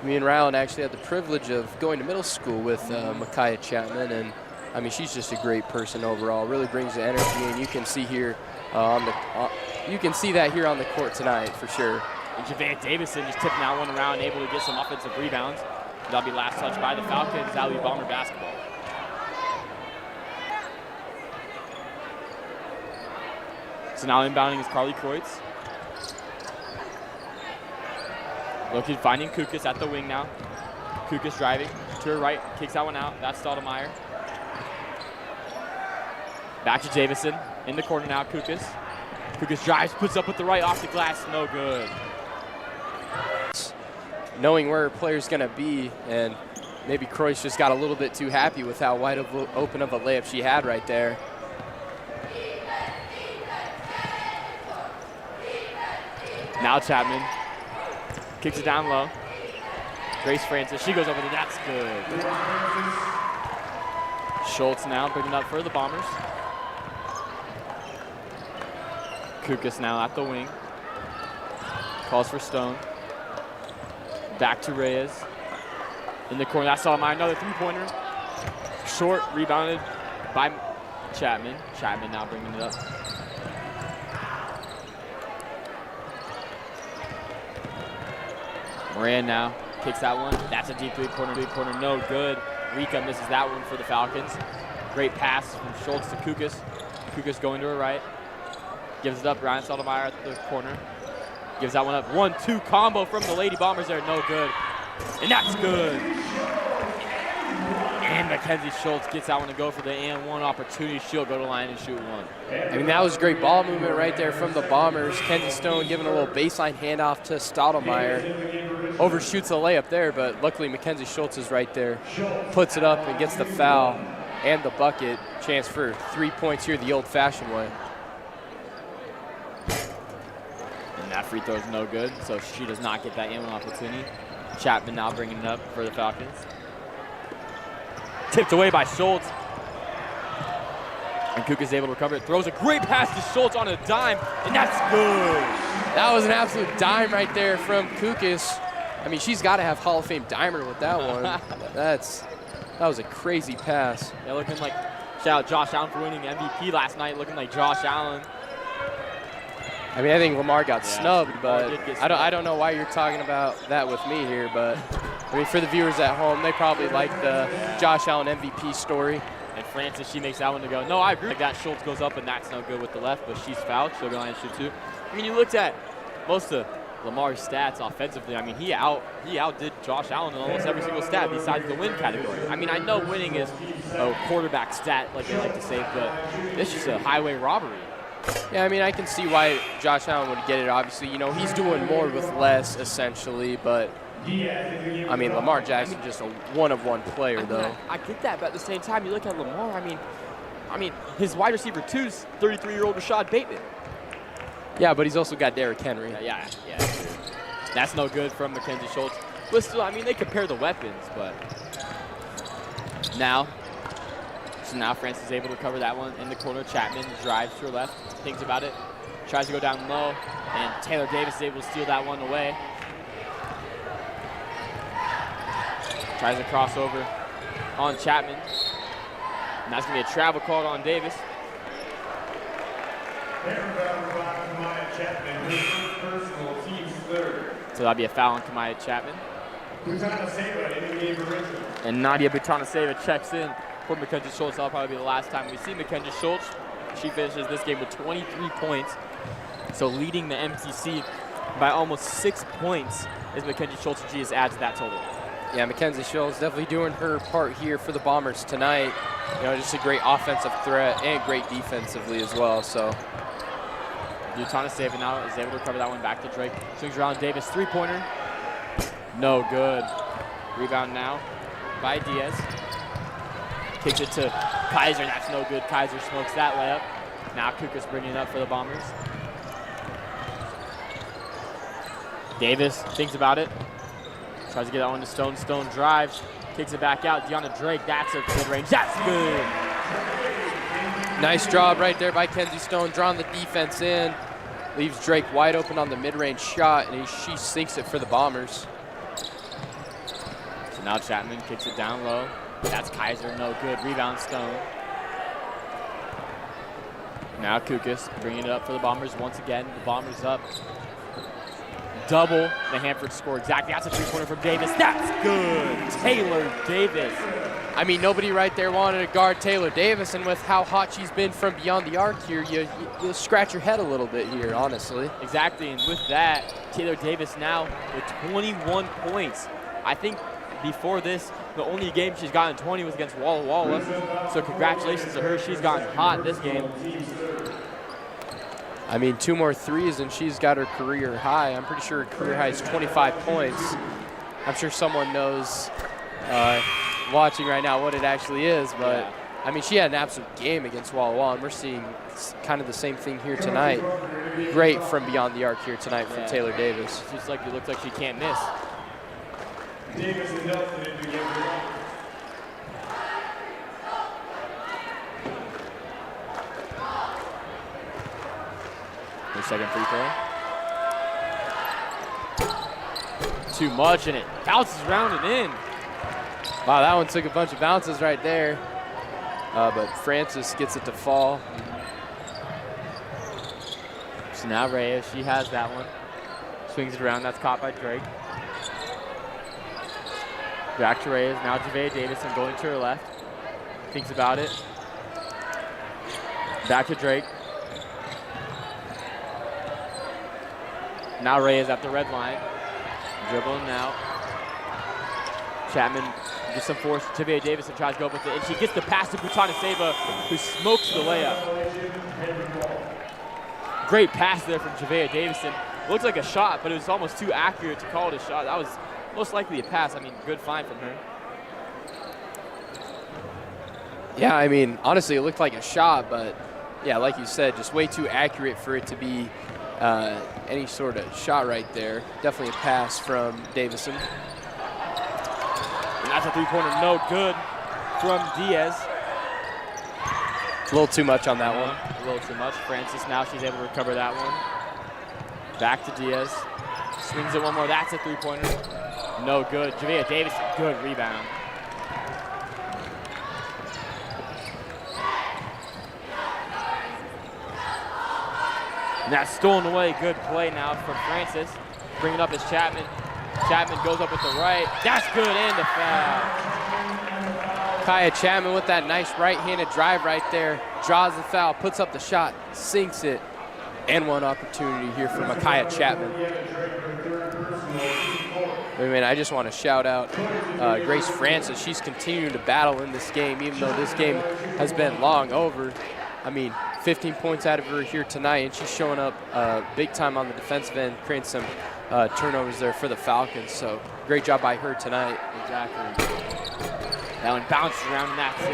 Me and Rylan actually had the privilege of going to middle school with Micaiah Chapman, and I mean, she's just a great person overall. Really brings the energy, and you can see here you can see that here on the court tonight for sure. And Javante Davison just tipping that one around, able to get some offensive rebounds. That'll be last touch by the Falcons. That'll be Bomber basketball. So now inbounding is Carly Kreutz. Looking, finding Kukas at the wing now. Kukas driving to her right, kicks that one out. That's Stoudemire. Back to Davison in the corner now. Kukas. Kukas drives, puts up with the right off the glass. No good. Knowing where her player's going to be, and maybe Kreutz just got a little bit too happy with how wide open of a layup she had right there. Now Chapman kicks it down low. Grace Francis, she goes over there. That's good. Schultz now bringing up for the Bombers. Kukas now at the wing. Calls for Stone. Back to Reyes. In the corner, that's Stoudemire, another three-pointer. Short, rebounded by Chapman. Chapman now bringing it up. Moran now kicks that one. That's a deep three-pointer, no good. Rika misses that one for the Falcons. Great pass from Schultz to Kukas. Kukas going to her right. Gives it up, Ryan Stoudemire at the corner. Gives that one up. 1-2 combo from the Lady Bombers there, no good. And that's good. And Mackenzie Schultz gets that one to go for the and one opportunity. She'll go to the line and shoot one. I mean, that was great ball movement right there from the Bombers. Kenzie Stone giving a little baseline handoff to Stoudemire. Overshoots the layup there, but luckily Mackenzie Schultz is right there. Puts it up and gets the foul and the bucket. Chance for 3 points here the old-fashioned way. And that free throw is no good, so she does not get that and one opportunity. Chapman now bringing it up for the Falcons. Tipped away by Schultz. And Kukas is able to recover it. Throws a great pass to Schultz on a dime, and that's good. That was an absolute dime right there from Kukas. I mean, she's got to have Hall of Fame dimer with that one. That was a crazy pass. Yeah, looking like, shout out Josh Allen for winning MVP last night, looking like Josh Allen. I mean, I think Lamar got snubbed, but I don't know why you're talking about that with me here, but I mean, for the viewers at home, they probably like the Josh Allen MVP story. And Francis, she makes that one to go. No, I agree. Like that Schultz goes up, and that's no good with the left, but she's fouled. She'll go line and shoot two. I mean, you looked at most of Lamar's stats offensively, I mean, he outdid Josh Allen in almost every single stat besides the win category. I mean, I know winning is a quarterback stat, like they like to say, but this is a highway robbery. Yeah, I mean, I can see why Josh Allen would get it. Obviously, you know, he's doing more with less, essentially. But, I mean, Lamar Jackson just a one-of-one player, though. I get that, but at the same time, you look at Lamar, I mean, his wide receiver 2's 33-year-old Rashad Bateman. Yeah, but he's also got Derrick Henry. Yeah. That's no good from Mackenzie Schultz. But still, I mean, they compare the weapons, but now Francis is able to cover that one in the corner. Chapman drives to her left, thinks about it, tries to go down low, and Taylor Davis is able to steal that one away. Tries to cross over on Chapman. And that's going to be a travel called on Davis. So that'll be a foul on Kamaya Chapman. And Nadia Butanaseva checks in for Mackenzie Schultz. That'll probably be the last time we see Mackenzie Schultz. She finishes this game with 23 points. So leading the MCC by almost 6 points is Mackenzie Schultz, and she just adds that total. Yeah, Mackenzie Schultz definitely doing her part here for the Bombers tonight. You know, just a great offensive threat and great defensively as well. So Butanaseva now is able to recover that one back to Drake. Swings around Davis, three-pointer. No good. Rebound now by Diaz. Kicks it to Kaiser. That's no good. Kaiser smokes that layup. Now Kuka's bringing it up for the Bombers. Davis thinks about it. Tries to get that one to Stone. Stone drives. Kicks it back out. Deanna Drake. That's a good range. That's good. Nice job right there by Kenzie Stone, drawing the defense in. Leaves Drake wide open on the mid-range shot, and she sinks it for the Bombers. So now Chapman kicks it down low. That's Kaiser, no good. Rebound Stone. Now Kukas bringing it up for the Bombers once again. The Bombers up. Double the Hanford score exactly. That's a three-pointer from Davis. That's good. Taylor Davis. I mean, nobody right there wanted to guard Taylor Davis, and with how hot she's been from beyond the arc here, you'll scratch your head a little bit here, honestly. Exactly, and with that, Taylor Davis now with 21 points. I think before this, the only game she's gotten 20 was against Walla Walla, so congratulations to her. She's gotten hot this game. I mean, 2 more threes, and she's got her career high. I'm pretty sure her career high is 25 points. I'm sure someone knows watching right now what it actually is, but yeah. I mean, she had an absolute game against Walla Walla, and we're seeing kind of the same thing here tonight. Great from beyond the arc here tonight from Taylor Davis. It's just like it looks like she can't miss. Davis and Nelson in together. Her second free throw. Too much, and it bounces around and in. Wow, that one took a bunch of bounces right there. But Francis gets it to fall. So now Reyes, she has that one. Swings it around, that's caught by Drake. Back to Reyes, now Javea Davison going to her left. Thinks about it. Back to Drake. Now Reyes at the red line. Dribbling now. Chapman gets some force. Javea Davison tries to go up with it, and she gets the pass to Butanaseva, who smokes the layup. Great pass there from Javea Davison. Looked like a shot, but it was almost too accurate to call it a shot. That was most likely a pass. I mean, good find from her. Yeah, I mean, honestly, it looked like a shot, but yeah, like you said, just way too accurate for it to be any sort of shot right there. Definitely a pass from Davison. And that's a three-pointer, no good from Diaz. A little too much on that one. A little too much. Francis now, she's able to recover that one. Back to Diaz. Swings it one more, that's a three-pointer. No good. Javea Davis, good rebound. And that's stolen away. Good play now from Francis. Bring it up as Chapman. Chapman goes up with the right. That's good, and the foul. Kaya Chapman with that nice right-handed drive right there. Draws the foul, puts up the shot, sinks it. And one opportunity here for Micaiah Chapman. I mean, I just want to shout out Grace Francis. She's continuing to battle in this game, even though this game has been long over. I mean, 15 points out of her here tonight, and she's showing up big time on the defensive end, creating some turnovers there for the Falcons. So great job by her tonight. Exactly. That one bounces around and that's in.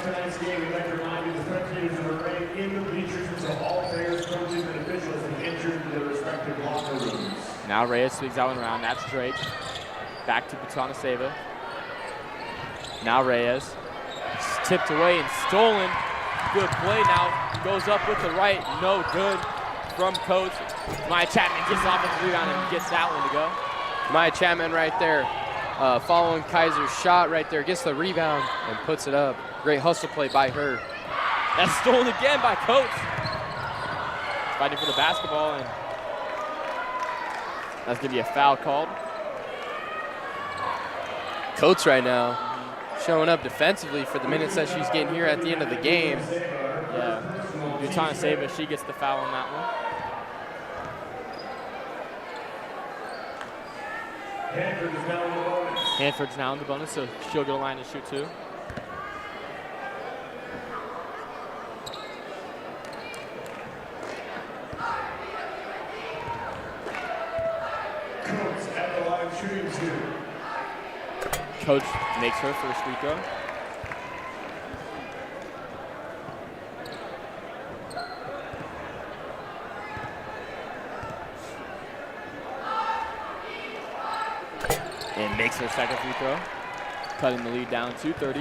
Tonight's game, we'd like to remind you the spectators are arrayed in the bleachers, so all players, coaches, and officials have entered their respective locker rooms. Now Reyes sweeps that one around. That's Drake. Back to Batanaseva. Now Reyes. Tipped away and stolen. Good play now. Goes up with the right. No good from coach. Maya Chapman gets off the rebound and gets that one to go. Maya Chapman right there. Following Kaiser's shot right there, gets the rebound and puts it up. Great hustle play by her. That's stolen again by Coates. Fighting for the basketball, and that's going to be a foul called. Coates right now showing up defensively for the minutes that she's getting here at the end of the game. Yeah, Batanaseva, she gets the foul on that one. Hanford's now in the bonus, so she'll get a line to shoot too. Coach at the line shooting two. Coach makes her first free throw. And makes her second free throw, cutting the lead down to 30.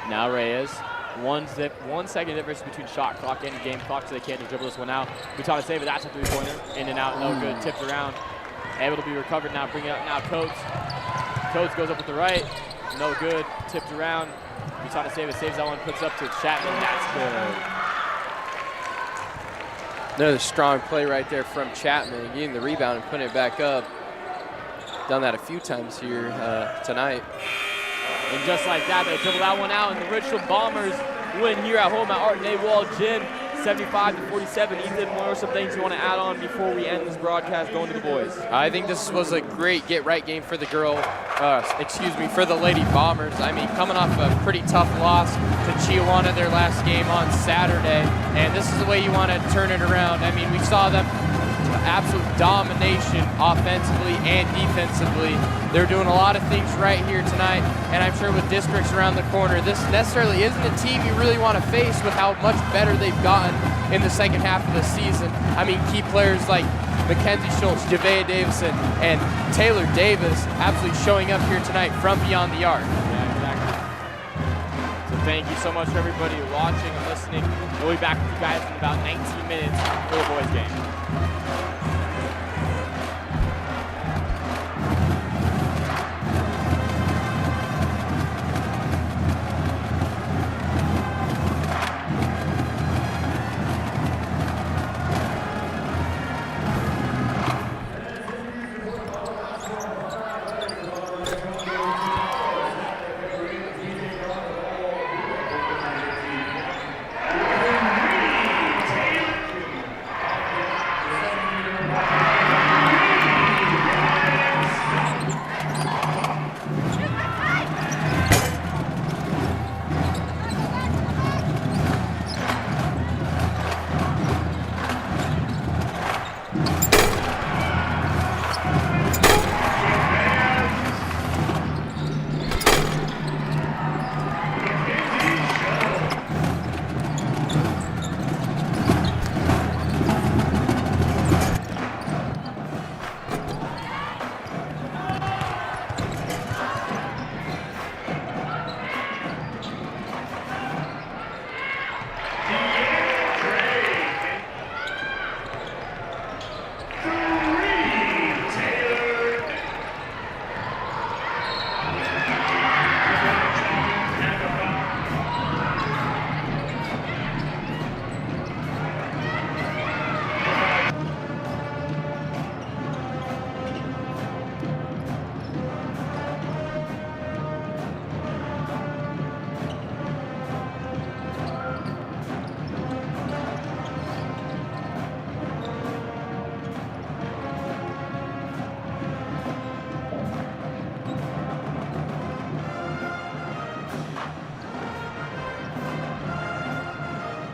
Now Reyes, 1 second difference between shot clock and game clock, so they can't just dribble this one out. Batanaseva, that's a three-pointer, in and out, no good, tipped around. Able to be recovered now, bring it up now, Coates. Coates goes up with the right, no good, tipped around. Batanaseva saves that one, puts up to Chapman, that's good. Another strong play right there from Chapman, getting the rebound and putting it back up. Done that a few times here tonight. And just like that, they dribble that one out, and the Richland Bombers win here at home at Art Dawald Gym, 75-47. Ethan, what are some things you want to add on before we end this broadcast going to the boys? I think this was a great get-right game for the for the Lady Bombers. I mean, coming off a pretty tough loss to Chiawana their last game on Saturday, and this is the way you want to turn it around. I mean, we saw them absolute domination offensively and defensively. They're doing a lot of things right here tonight, and I'm sure with districts around the corner, this necessarily isn't a team you really want to face with how much better they've gotten in the second half of the season. I mean, key players like Mackenzie Schultz, Javea Davison, and Taylor Davis absolutely showing up here tonight from beyond the arc. Yeah, exactly. So thank you so much for everybody watching and listening. We'll be back with you guys in about 19 minutes for the boys game.